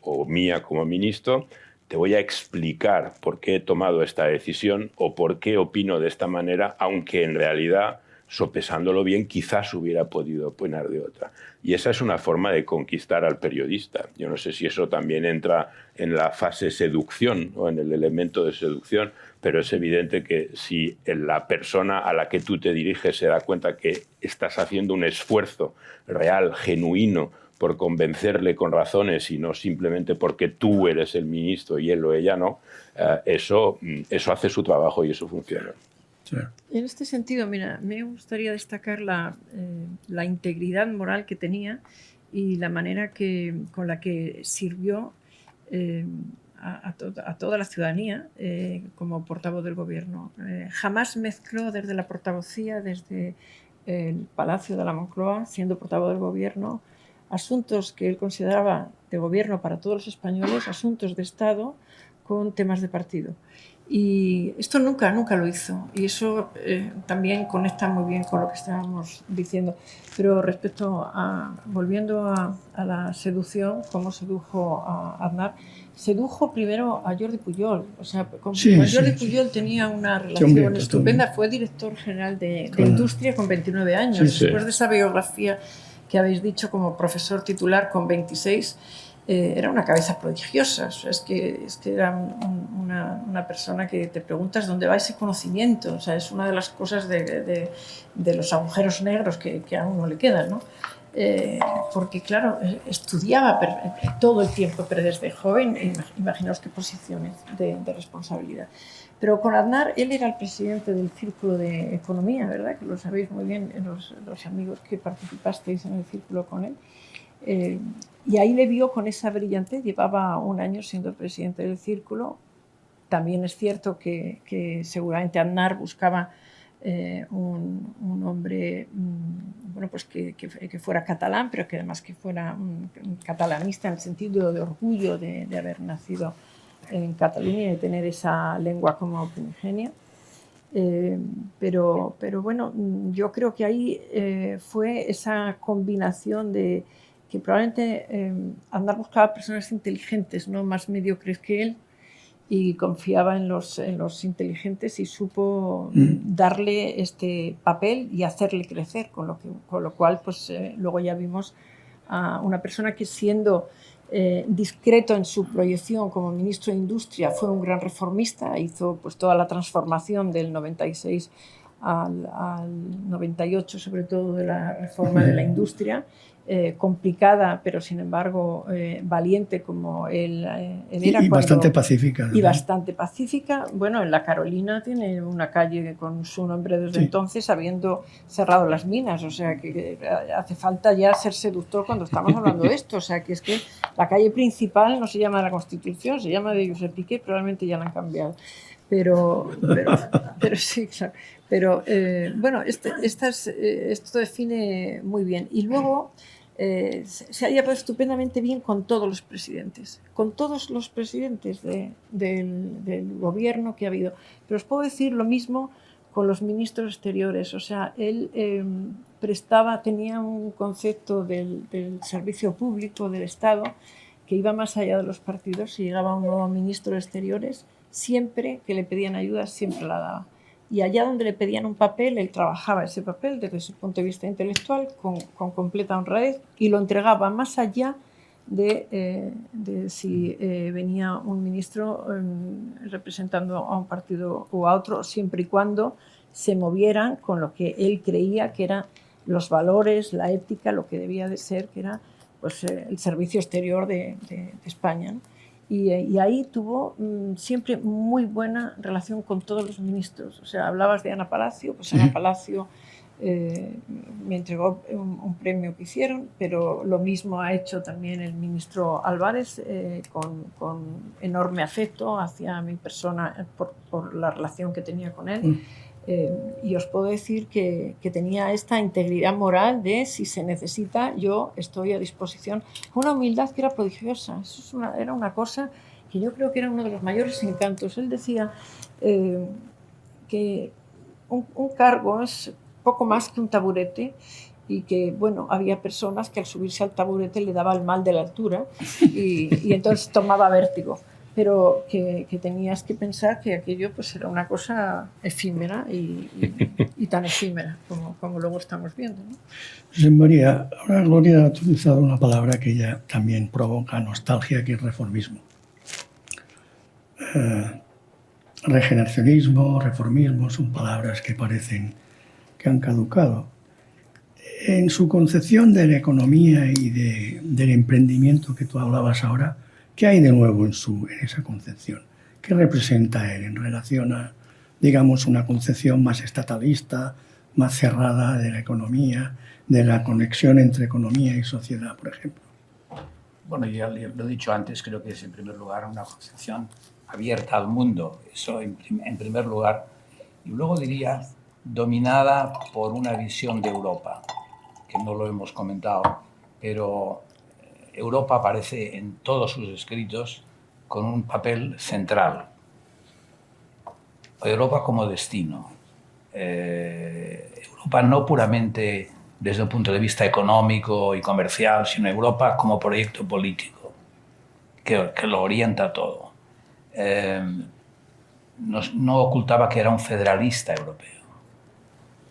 o mía como ministro, te voy a explicar por qué he tomado esta decisión o por qué opino de esta manera, aunque en realidad, sopesándolo bien, quizás hubiera podido opinar de otra. Y esa es una forma de conquistar al periodista. Yo no sé si eso también entra en la fase seducción o en el elemento de seducción, pero es evidente que si la persona a la que tú te diriges se da cuenta que estás haciendo un esfuerzo real, genuino, por convencerle con razones y no simplemente porque tú eres el ministro y él o ella no, eso hace su trabajo y eso funciona. Sí. En este sentido, mira, me gustaría destacar la integridad moral que tenía y la manera con la que sirvió a toda la ciudadanía como portavoz del gobierno. Jamás mezcló desde la portavocía, desde el Palacio de la Moncloa, siendo portavoz del gobierno, asuntos que él consideraba de gobierno para todos los españoles, asuntos de Estado con temas de partido. Y esto nunca lo hizo. Y eso también conecta muy bien con lo que estábamos diciendo. Pero volviendo a la seducción, cómo sedujo a Aznar, sedujo primero a Jordi Pujol. O sea, con Jordi Pujol tenía una relación estupenda. Fue director general de Industria con 29 años. Después de esa biografía que habéis dicho como profesor titular con 26, era una cabeza prodigiosa. O sea, es que era una persona que te preguntas dónde va ese conocimiento. O sea, es una de las cosas de los agujeros negros que a uno le quedan, ¿no? Porque, claro, estudiaba todo el tiempo, pero desde joven, imaginaos qué posiciones de responsabilidad. Pero con Aznar, él era el presidente del Círculo de Economía, ¿verdad? Que lo sabéis muy bien los amigos que participasteis en el círculo con él. Y ahí le vio con esa brillantez. Llevaba un año siendo presidente del círculo. También es cierto que seguramente Aznar buscaba un hombre bueno, pues que fuera catalán, pero que además que fuera un catalanista en el sentido de orgullo de haber nacido en Cataluña y de tener esa lengua como primigenia. Pero bueno, yo creo que ahí fue esa combinación de que probablemente Aznar buscaba personas inteligentes, no más mediocres que él, y confiaba en los inteligentes y supo darle este papel y hacerle crecer, con lo cual pues, luego ya vimos a una persona que, siendo discreto en su proyección como ministro de Industria, fue un gran reformista, hizo pues, toda la transformación del 96 al 98, sobre todo de la reforma de la industria, complicada, pero sin embargo valiente como él era. Y bastante pacífica. Y bastante pacífica. Bueno, en la Carolina tiene una calle con su nombre desde entonces, habiendo cerrado las minas. O sea, que hace falta ya ser seductor cuando estamos hablando de esto. O sea, que es que la calle principal no se llama de la Constitución, se llama de Josep Piqué, probablemente ya la han cambiado. Pero sí, claro. Pero bueno, esto define muy bien. Y luego se ha llevado estupendamente bien con todos los presidentes del gobierno que ha habido. Pero os puedo decir lo mismo con los ministros exteriores. O sea, él tenía un concepto del servicio público del Estado que iba más allá de los partidos. Si llegaba un nuevo ministro de exteriores, siempre que le pedían ayuda, siempre la daba. Y allá donde le pedían un papel, él trabajaba ese papel desde su punto de vista intelectual con completa honradez y lo entregaba más allá de si venía un ministro representando a un partido o a otro, siempre y cuando se movieran con lo que él creía que eran los valores, la ética, lo que debía de ser, que era pues, el servicio exterior de España, ¿no? Y ahí tuvo siempre muy buena relación con todos los ministros. O sea, hablabas de Ana Palacio, pues Ana Palacio me entregó un premio que hicieron, pero lo mismo ha hecho también el ministro Álvarez con enorme afecto hacia mi persona por la relación que tenía con él. Y os puedo decir que tenía esta integridad moral de si se necesita, yo estoy a disposición. Una humildad que era prodigiosa. Eso era una cosa que yo creo que era uno de los mayores encantos. Él decía que un cargo es poco más que un taburete y que, bueno, había personas que al subirse al taburete le daba el mal de la altura y entonces tomaba vértigo. Pero que tenías que pensar que aquello pues era una cosa efímera y tan efímera como luego estamos viendo, ¿no? José María, ahora Gloria ha utilizado una palabra que ya también provoca nostalgia, que es reformismo. Regeneracionismo, reformismo, son palabras que parecen que han caducado. En su concepción de la economía y del emprendimiento que tú hablabas ahora, ¿qué hay de nuevo en esa concepción? ¿Qué representa él en relación a, digamos, una concepción más estatalista, más cerrada de la economía, de la conexión entre economía y sociedad, por ejemplo? Bueno, ya lo he dicho antes, creo que es en primer lugar una concepción abierta al mundo, eso en primer lugar. Y luego diría, dominada por una visión de Europa, que no lo hemos comentado, pero Europa aparece en todos sus escritos con un papel central. Europa como destino. Europa no puramente desde un punto de vista económico y comercial, sino Europa como proyecto político que lo orienta todo. No ocultaba que era un federalista europeo,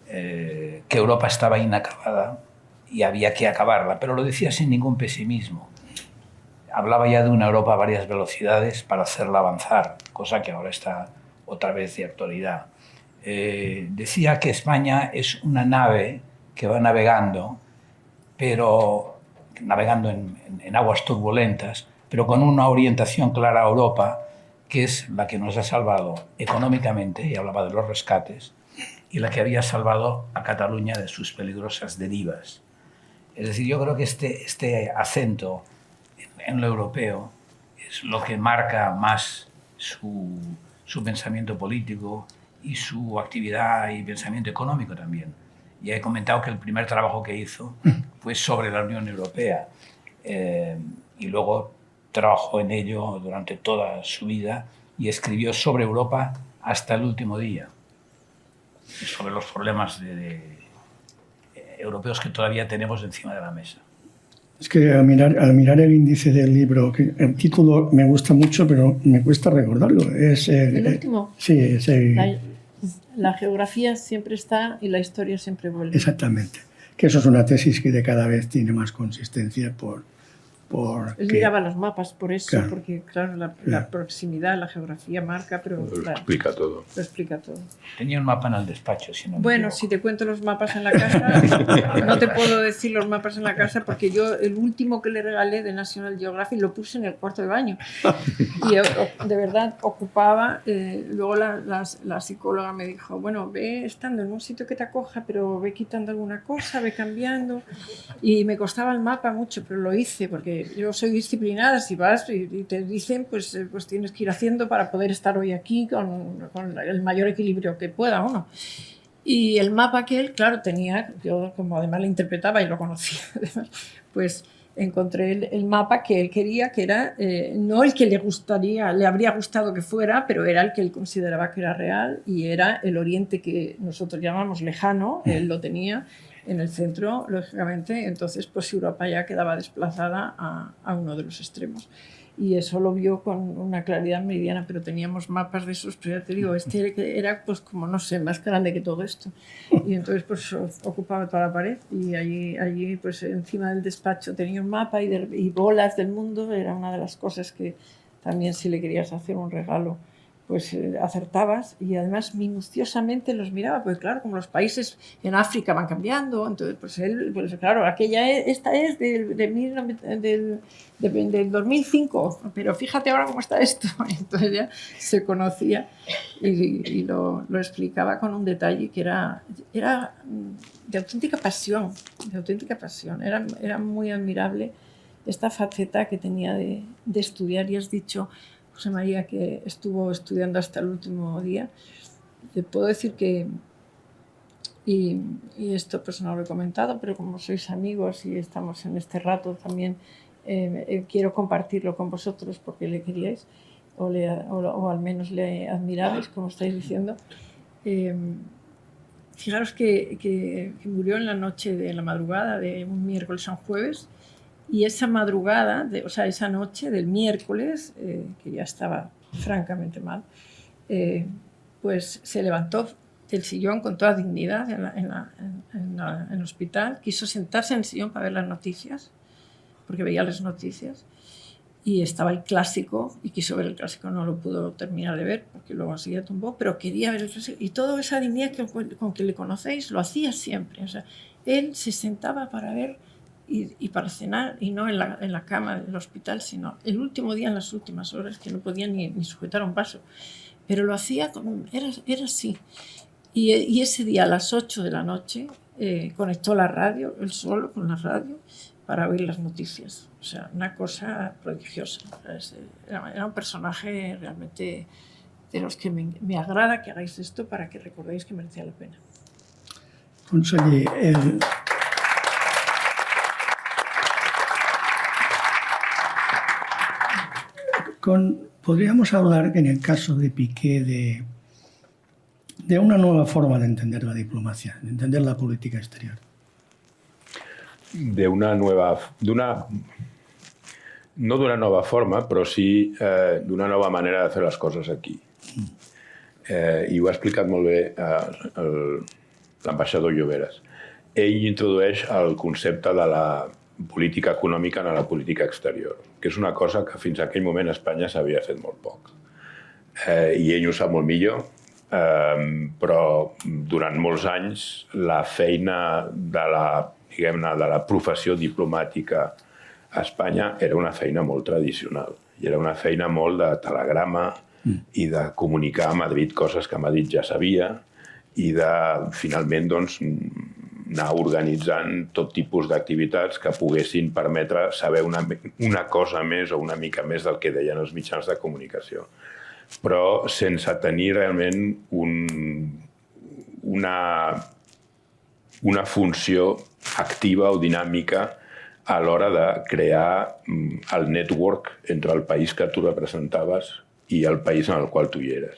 que Europa estaba inacabada y había que acabarla, pero lo decía sin ningún pesimismo. Hablaba ya de una Europa a varias velocidades para hacerla avanzar, cosa que ahora está otra vez de actualidad. Decía que España es una nave que va navegando, pero navegando en aguas turbulentas, pero con una orientación clara a Europa, que es la que nos ha salvado económicamente, y hablaba de los rescates, y la que había salvado a Cataluña de sus peligrosas derivas. Es decir, yo creo que este acento en lo europeo es lo que marca más su pensamiento político y su actividad y pensamiento económico también. Ya he comentado que el primer trabajo que hizo fue sobre la Unión Europea y luego trabajó en ello durante toda su vida y escribió sobre Europa hasta el último día, sobre los problemas europeos que todavía tenemos encima de la mesa. Es que al mirar el índice del libro, que el título me gusta mucho, pero me cuesta recordarlo. Es ¿El último? Sí, es la geografía siempre está y la historia siempre vuelve. Exactamente. Que eso es una tesis que de cada vez tiene más consistencia Él miraba los mapas por eso, claro, porque claro, la proximidad, la geografía marca, pero Lo claro, explica todo. lo explica todo. Tenía un mapa en el despacho, si no me Bueno, equivoco. si te cuento los mapas en la casa, no te puedo decir los mapas en la casa porque yo el último que le regalé de National Geographic lo puse en el cuarto de baño. Y de verdad ocupaba, luego la psicóloga me dijo, bueno, ve estando en un sitio que te acoja, pero ve quitando alguna cosa, ve cambiando. Y me costaba el mapa mucho, pero lo hice porque yo soy disciplinada, si vas y te dicen, pues tienes que ir haciendo para poder estar hoy aquí con el mayor equilibrio que pueda uno. Y el mapa que él, claro, tenía, yo como además lo interpretaba y lo conocía, además, pues encontré el mapa que él quería, que era no el que le habría gustado que fuera, pero era el que él consideraba que era real y era el oriente que nosotros llamamos lejano, él lo tenía en el centro, lógicamente, entonces pues Europa ya quedaba desplazada a uno de los extremos. Y eso lo vio con una claridad meridiana, pero teníamos mapas de esos, pero ya te digo, este era pues como, no sé, más grande que todo esto. Y entonces pues ocupaba toda la pared y allí pues encima del despacho tenía un mapa y bolas del mundo, era una de las cosas que también si le querías hacer un regalo pues acertabas y además minuciosamente los miraba, porque claro, como los países en África van cambiando, entonces pues él, pues claro, esta es del 2005, pero fíjate ahora cómo está esto, entonces ya se conocía y lo explicaba con un detalle que era de auténtica pasión, era muy admirable esta faceta que tenía de estudiar y has dicho, José María, que estuvo estudiando hasta el último día. Te puedo decir que, y esto pues no lo he comentado, pero como sois amigos y estamos en este rato también, quiero compartirlo con vosotros porque le queríais o al menos le admirabais, como estáis diciendo. Fijaros que murió en la noche de la madrugada de un miércoles a un jueves. Y esa madrugada, o sea, esa noche del miércoles, que ya estaba francamente mal, pues se levantó del sillón con toda dignidad en el hospital, quiso sentarse en el sillón para ver las noticias, porque veía las noticias, y estaba el clásico, y quiso ver el clásico, no lo pudo terminar de ver, porque luego enseguida tumbó, pero quería ver el clásico, y toda esa dignidad con que le conocéis, lo hacía siempre. O sea, él se sentaba para ver y para cenar, y no en la cama del hospital, sino el último día, en las últimas horas, que no podía ni sujetar un vaso. Pero lo hacía, era así. Y ese día, a las 8 de la noche, conectó la radio, él solo con la radio, para oír las noticias. O sea, una cosa prodigiosa. Era un personaje realmente de los que me agrada que hagáis esto para que recordéis que merecía la pena. Podríamos hablar, en el caso de Piqué, de una nueva forma de entender la diplomacia, de entender la política exterior. No d'una nova forma, però sí d'una nova manera de fer les coses aquí. I ho ha explicat molt bé l'ambaixador Lloberes. Ell introdueix el concepte de la política econòmica en la política exterior, que és una cosa que fins a aquell moment a Espanya s'havia fet molt poc. I ell ho sap molt millor, però durant molts anys la feina de la professió diplomàtica a Espanya era una feina molt tradicional i era una feina molt de telegrama i de comunicar a Madrid coses que Madrid ja sabia i de, finalment, anar organitzant tot tipus d'activitats que poguessin permetre saber una cosa més o una mica més del que deien els mitjans de comunicació, però sense tenir realment una funció activa o dinàmica a l'hora de crear el network entre el país que tu representaves i el país en el qual tu hi eres.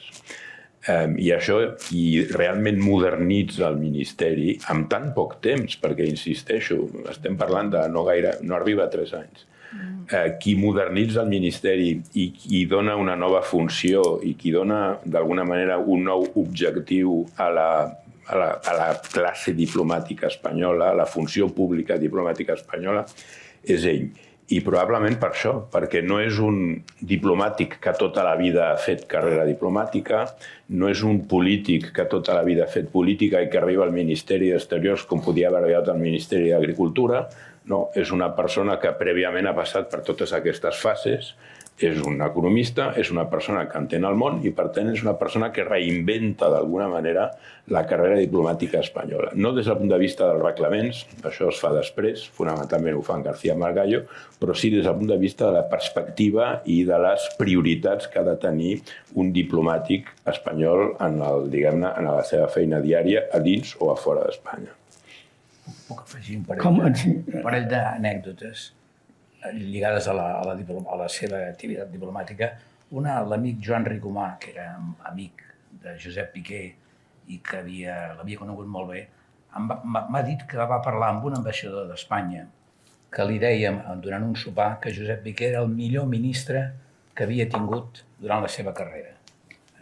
I això realment modernitza el Ministeri amb tan poc temps, perquè, insisteixo, estem parlant de no arriba a 3 anys. Qui modernitza el Ministeri i qui dona una nova funció i qui dona, d'alguna manera, un nou objectiu a la classe diplomàtica espanyola, a la funció pública diplomàtica espanyola, és ell. I probablement per això, perquè no és un diplomàtic que tota la vida ha fet carrera diplomàtica, no és un polític que tota la vida ha fet política i que arriba al Ministeri d'Exteriors com podia haver arribat al Ministeri d'Agricultura. No, és una persona que prèviament ha passat per totes aquestes fases, és un economista, és una persona que entén el món i, per tant, és una persona que reinventa d'alguna manera la carrera diplomàtica espanyola. No des del punt de vista dels reglaments, això es fa després, fonamentalment ho fa en García Margallo, però sí des del punt de vista de la perspectiva i de les prioritats que ha de tenir un diplomàtic espanyol en la seva feina diària a dins o a fora d'Espanya. Puc afegir un parell d'anècdotes lligades a la seva activitat diplomàtica. Una, l'amic Joan Ricomà, que era amic de Josep Piqué i que l'havia conegut molt bé, m'ha dit que va parlar amb un ambaixador d'Espanya que li dèiem, durant un sopar, que Josep Piqué era el millor ministre que havia tingut durant la seva carrera.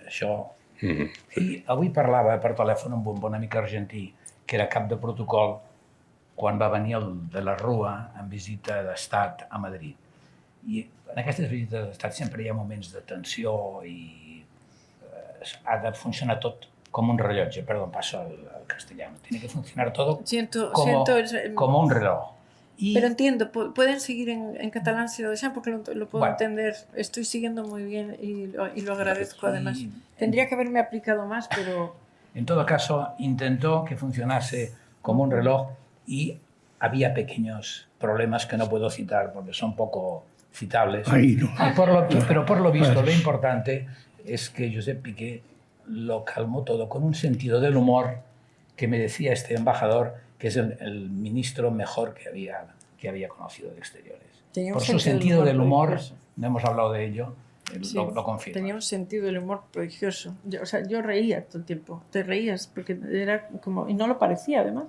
Això... I avui parlava per telèfon amb un bon amic argentí, que era cap de protocol, quan va venir el de la Rua en visita d'estat a Madrid. I en aquestes visites d'estat sempre hi ha moments de tensió i ha de funcionar tot com un rellotge. Perdón, paso al castellano. Tiene que funcionar todo como un reloj. Pero entiendo, pueden seguir en catalán si lo desean, porque lo puedo entender. Estoy siguiendo muy bien y lo agradezco además. Tendría que haberme aplicado más, pero... En todo caso, intentó que funcionase como un reloj y había pequeños problemas que no puedo citar porque son poco citables. Pero por lo visto, lo importante es que Josep Piqué lo calmó todo con un sentido del humor que me decía este embajador que es el ministro mejor que había conocido de Exteriores. Por su sentido del humor, no hemos hablado de ello, sí, lo confirma. Tenía un sentido del humor prodigioso. Yo reía todo el tiempo. Te reías porque era como... Y no lo parecía, además.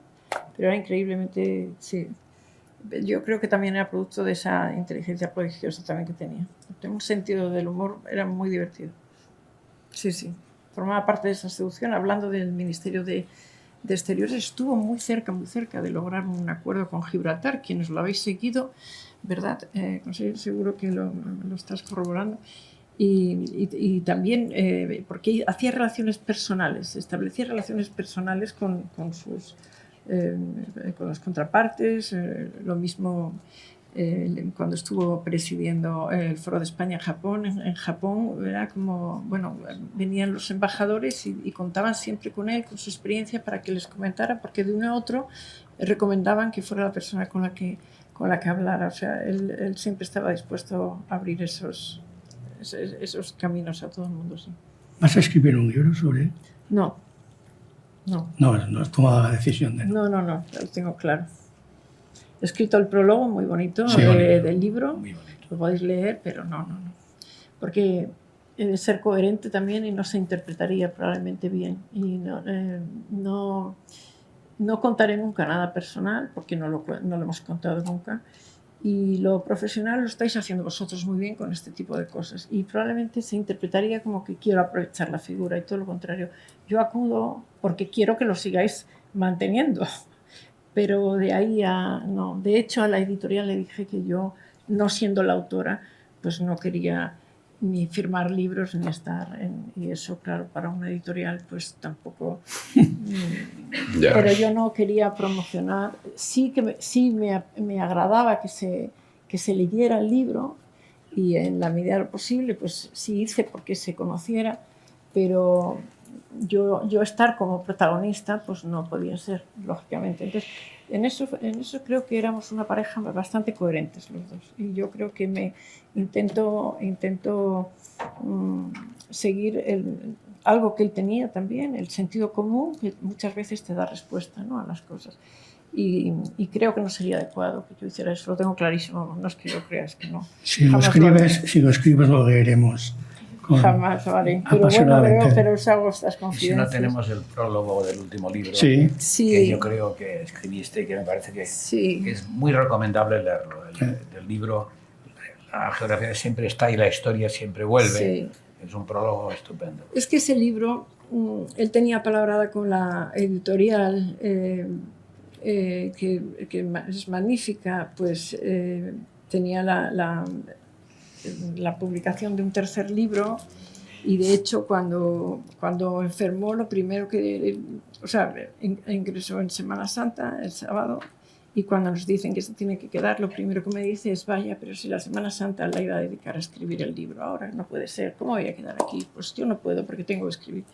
Pero era increíblemente, sí. Yo creo que también era producto de esa inteligencia prodigiosa también que tenía. Un sentido del humor, era muy divertido. Sí, sí. Formaba parte de esa seducción. Hablando del Ministerio de Exteriores, estuvo muy cerca de lograr un acuerdo con Gibraltar. Quienes lo habéis seguido, ¿verdad? Seguro que lo estás corroborando. Y también porque hacía relaciones personales, establecía relaciones personales con las contrapartes, lo mismo cuando estuvo presidiendo el Foro de España en Japón. En Japón era como, bueno, venían los embajadores y contaban siempre con él, con su experiencia para que les comentara, porque de uno a otro recomendaban que fuera la persona con la que hablara. O sea, él siempre estaba dispuesto a abrir esos caminos a todo el mundo. Sí. ¿Vas a escribir un libro sobre él? No. No has tomado la decisión de no. No, lo tengo claro. He escrito el prólogo muy bonito del libro, lo podéis leer, pero no. porque he de ser coherente también y no se interpretaría probablemente bien. Y no contaré nunca nada personal, porque no lo hemos contado nunca. Y lo profesional lo estáis haciendo vosotros muy bien con este tipo de cosas. Y probablemente se interpretaría como que quiero aprovechar la figura y todo lo contrario. Yo acudo porque quiero que lo sigáis manteniendo. Pero de ahí a... No. De hecho, a la editorial le dije que yo, no siendo la autora, pues no quería ni firmar libros ni estar y eso, claro, para una editorial pues tampoco. Pero yo no quería promocionar. Sí me agradaba que se leyera el libro, y en la medida de lo posible pues sí hice porque se conociera, pero yo estar como protagonista pues no podía ser, lógicamente. Entonces en eso creo que éramos una pareja bastante coherentes los dos, y yo creo que intento seguir algo que él tenía también, el sentido común, que muchas veces te da respuesta, ¿no?, a las cosas. Y creo que no sería adecuado que yo hiciera eso, lo tengo clarísimo, no es que yo crea, es que no. Si lo escribes lo leeremos. Jamás, vale. Pero bueno, pero os hago estas confidencias. Si no tenemos el prólogo del último libro, sí, que yo creo que escribiste y que me parece que es muy recomendable leerlo. El libro, la geografía siempre está y la historia siempre vuelve. Sí. Es un prólogo estupendo. Es que ese libro, él tenía palabrada con la editorial, que es magnífica, pues tenía la publicación de un tercer libro, y de hecho cuando enfermó, lo primero que, ingresó en Semana Santa, el sábado, y cuando nos dicen que se tiene que quedar, lo primero que me dice es: vaya, pero si la Semana Santa la iba a dedicar a escribir el libro, ahora no puede ser, ¿cómo voy a quedar aquí? Pues yo no puedo porque tengo que escribir.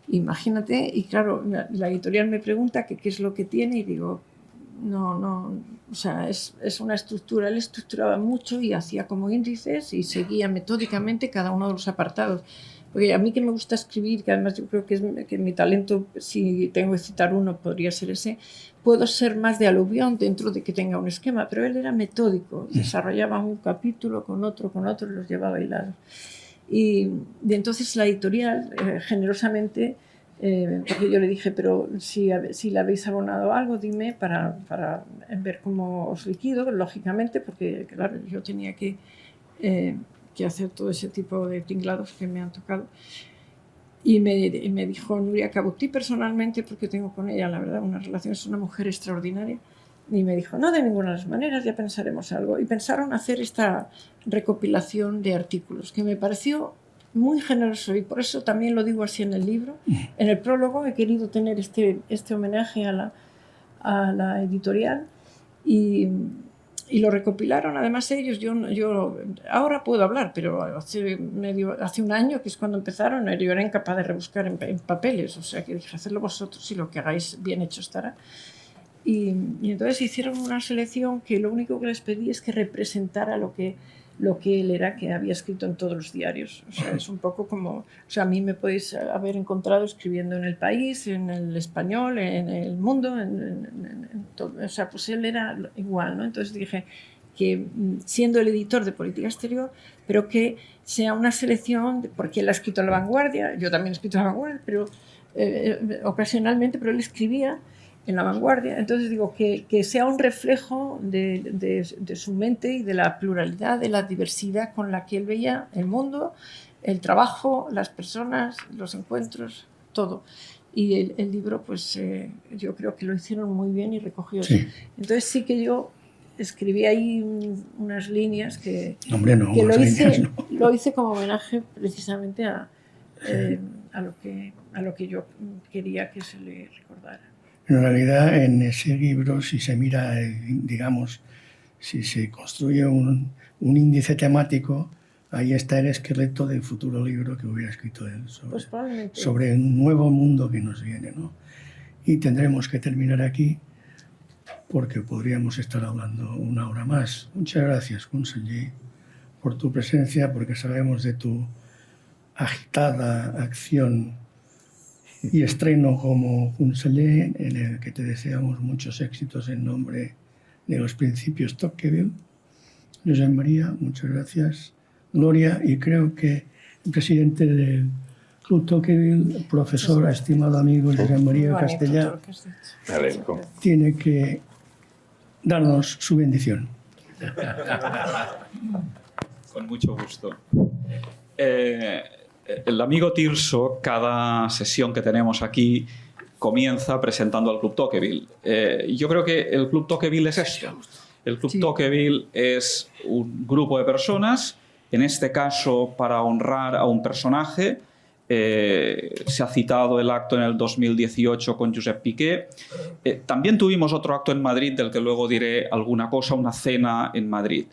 Imagínate, y claro, la editorial me pregunta qué es lo que tiene, y digo, no, o sea, es una estructura. Él estructuraba mucho y hacía como índices y seguía metódicamente cada uno de los apartados. Porque a mí, que me gusta escribir, que además yo creo que mi talento, si tengo que citar uno, podría ser ese, puedo ser más de aluvión dentro de que tenga un esquema, pero él era metódico, desarrollaba un capítulo con otro, y los llevaba hilados. Y entonces la editorial, generosamente, porque yo le dije, pero si le habéis abonado algo, dime para ver cómo os liquido, lógicamente, porque claro, yo tenía que hacer todo ese tipo de tinglados que me han tocado. Y me dijo Nuria Cabutí personalmente, porque tengo con ella, la verdad, una relación, es una mujer extraordinaria, y me dijo, no, de ninguna de las maneras, ya pensaremos algo. Y pensaron hacer esta recopilación de artículos, que me pareció muy generoso, y por eso también lo digo así en el libro. En el prólogo he querido tener este homenaje a la editorial, y lo recopilaron. Además ellos, yo ahora puedo hablar, pero hace un año, que es cuando empezaron, yo era incapaz de rebuscar en papeles, o sea que dije, hacedlo vosotros y lo que hagáis bien hecho estará. Y entonces hicieron una selección que lo único que les pedí es que representara lo que él era, que había escrito en todos los diarios. O sea, es un poco como... O sea, a mí me podéis haber encontrado escribiendo en El País, en El Español, en El Mundo, en todo. O sea, pues él era igual, ¿no? Entonces dije que, siendo el editor de Política Exterior, pero que sea una selección, porque él ha escrito en La Vanguardia, yo también he escrito en La Vanguardia, pero ocasionalmente, pero él escribía en La Vanguardia. Entonces digo que sea un reflejo de su mente y de la pluralidad, de la diversidad con la que él veía el mundo, el trabajo, las personas, los encuentros, todo. Y el libro, pues yo creo que lo hicieron muy bien y recogió eso. Sí. Entonces sí que yo escribí ahí unas líneas que lo hice como homenaje precisamente a lo que yo quería que se le recordara. En realidad, en ese libro, si se mira, digamos, si se construye un índice temático, ahí está el esqueleto del futuro libro que hubiera escrito él sobre un nuevo mundo que nos viene, ¿no? Y tendremos que terminar aquí, porque podríamos estar hablando una hora más. Muchas gracias, conseller, por tu presencia, porque sabemos de tu agitada acción y estreno como conseller, en el que te deseamos muchos éxitos en nombre de los principios Tocqueville. Josep María, muchas gracias. Gloria, y creo que el presidente del Club Tocqueville, el profesor, estimado amigo José María Castellá, tiene que darnos su bendición. Con mucho gusto. El amigo Tirso, cada sesión que tenemos aquí, comienza presentando al Club Tocqueville. Yo creo que el Club Tocqueville es esto. El Club Tocqueville es un grupo de personas, en este caso para honrar a un personaje. Se ha citado el acto en el 2018 con Josep Piqué. También tuvimos otro acto en Madrid, del que luego diré alguna cosa, una cena en Madrid.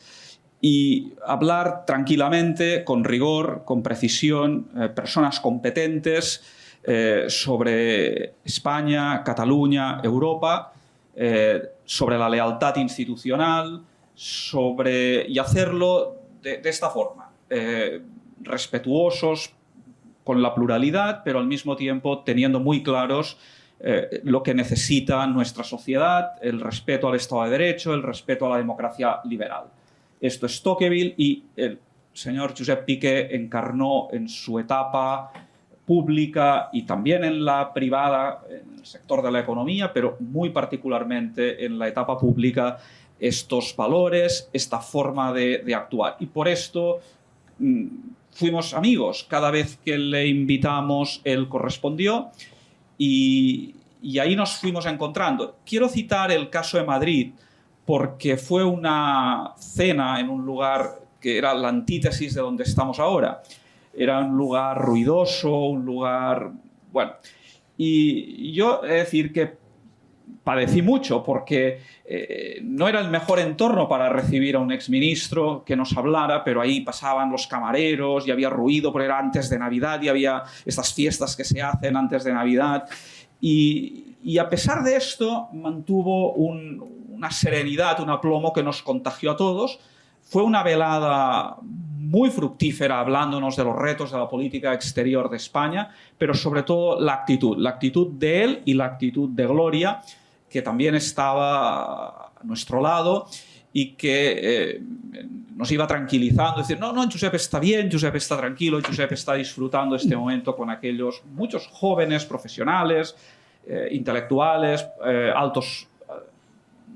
Y hablar tranquilamente, con rigor, con precisión, personas competentes sobre España, Cataluña, Europa, sobre la lealtad institucional, y hacerlo de esta forma, respetuosos con la pluralidad, pero al mismo tiempo teniendo muy claros lo que necesita nuestra sociedad, el respeto al Estado de Derecho, el respeto a la democracia liberal. Esto es Tocqueville, y el señor Josep Piqué encarnó en su etapa pública y también en la privada, en el sector de la economía, pero muy particularmente en la etapa pública, estos valores, esta forma de actuar. Y por esto fuimos amigos. Cada vez que le invitamos, él correspondió, y ahí nos fuimos encontrando. Quiero citar el caso de Madrid, porque fue una cena en un lugar que era la antítesis de donde estamos ahora. Era un lugar ruidoso, un lugar... Bueno, y yo he de decir que padecí mucho, porque no era el mejor entorno para recibir a un exministro que nos hablara, pero ahí pasaban los camareros y había ruido, porque era antes de Navidad y había estas fiestas que se hacen antes de Navidad. Y a pesar de esto, mantuvo una serenidad, un aplomo que nos contagió a todos. Fue una velada muy fructífera, hablándonos de los retos de la política exterior de España, pero sobre todo la actitud de él y la actitud de Gloria, que también estaba a nuestro lado y que nos iba tranquilizando, decir, no, Josep está bien, Josep está tranquilo, Josep está disfrutando este momento con aquellos muchos jóvenes profesionales, intelectuales, altos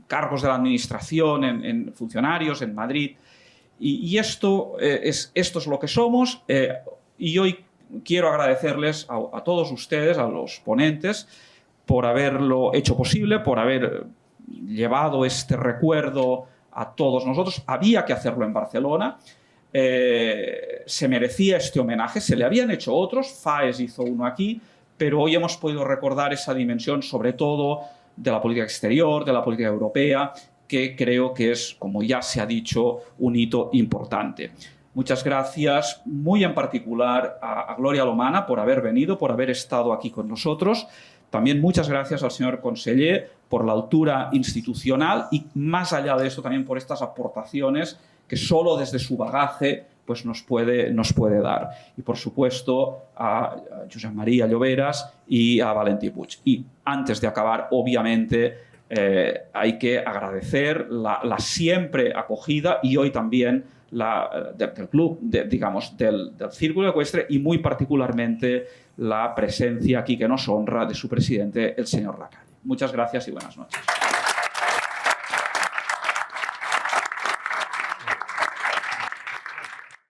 cargos de la administración, en funcionarios en Madrid. Y esto es lo que somos, y hoy quiero agradecerles a todos ustedes, a los ponentes, por haberlo hecho posible, por haber llevado este recuerdo a todos nosotros. Había que hacerlo en Barcelona, se merecía este homenaje, se le habían hecho otros, Faes hizo uno aquí, pero hoy hemos podido recordar esa dimensión, sobre todo de la política exterior, de la política europea, que creo que es, como ya se ha dicho, un hito importante. Muchas gracias, muy en particular a Gloria Lomana por haber venido, por haber estado aquí con nosotros. También muchas gracias al señor conseller por la altura institucional y, más allá de eso, también por estas aportaciones que solo desde su bagaje pues nos puede dar. Y, por supuesto, a Josep María Lloveras y a Valentí Puig. Y antes de acabar, obviamente, hay que agradecer la siempre acogida, y hoy también del club, digamos, del Círculo Ecuestre, y muy particularmente la presencia aquí que nos honra de su presidente, el señor Lacalle. Muchas gracias y buenas noches.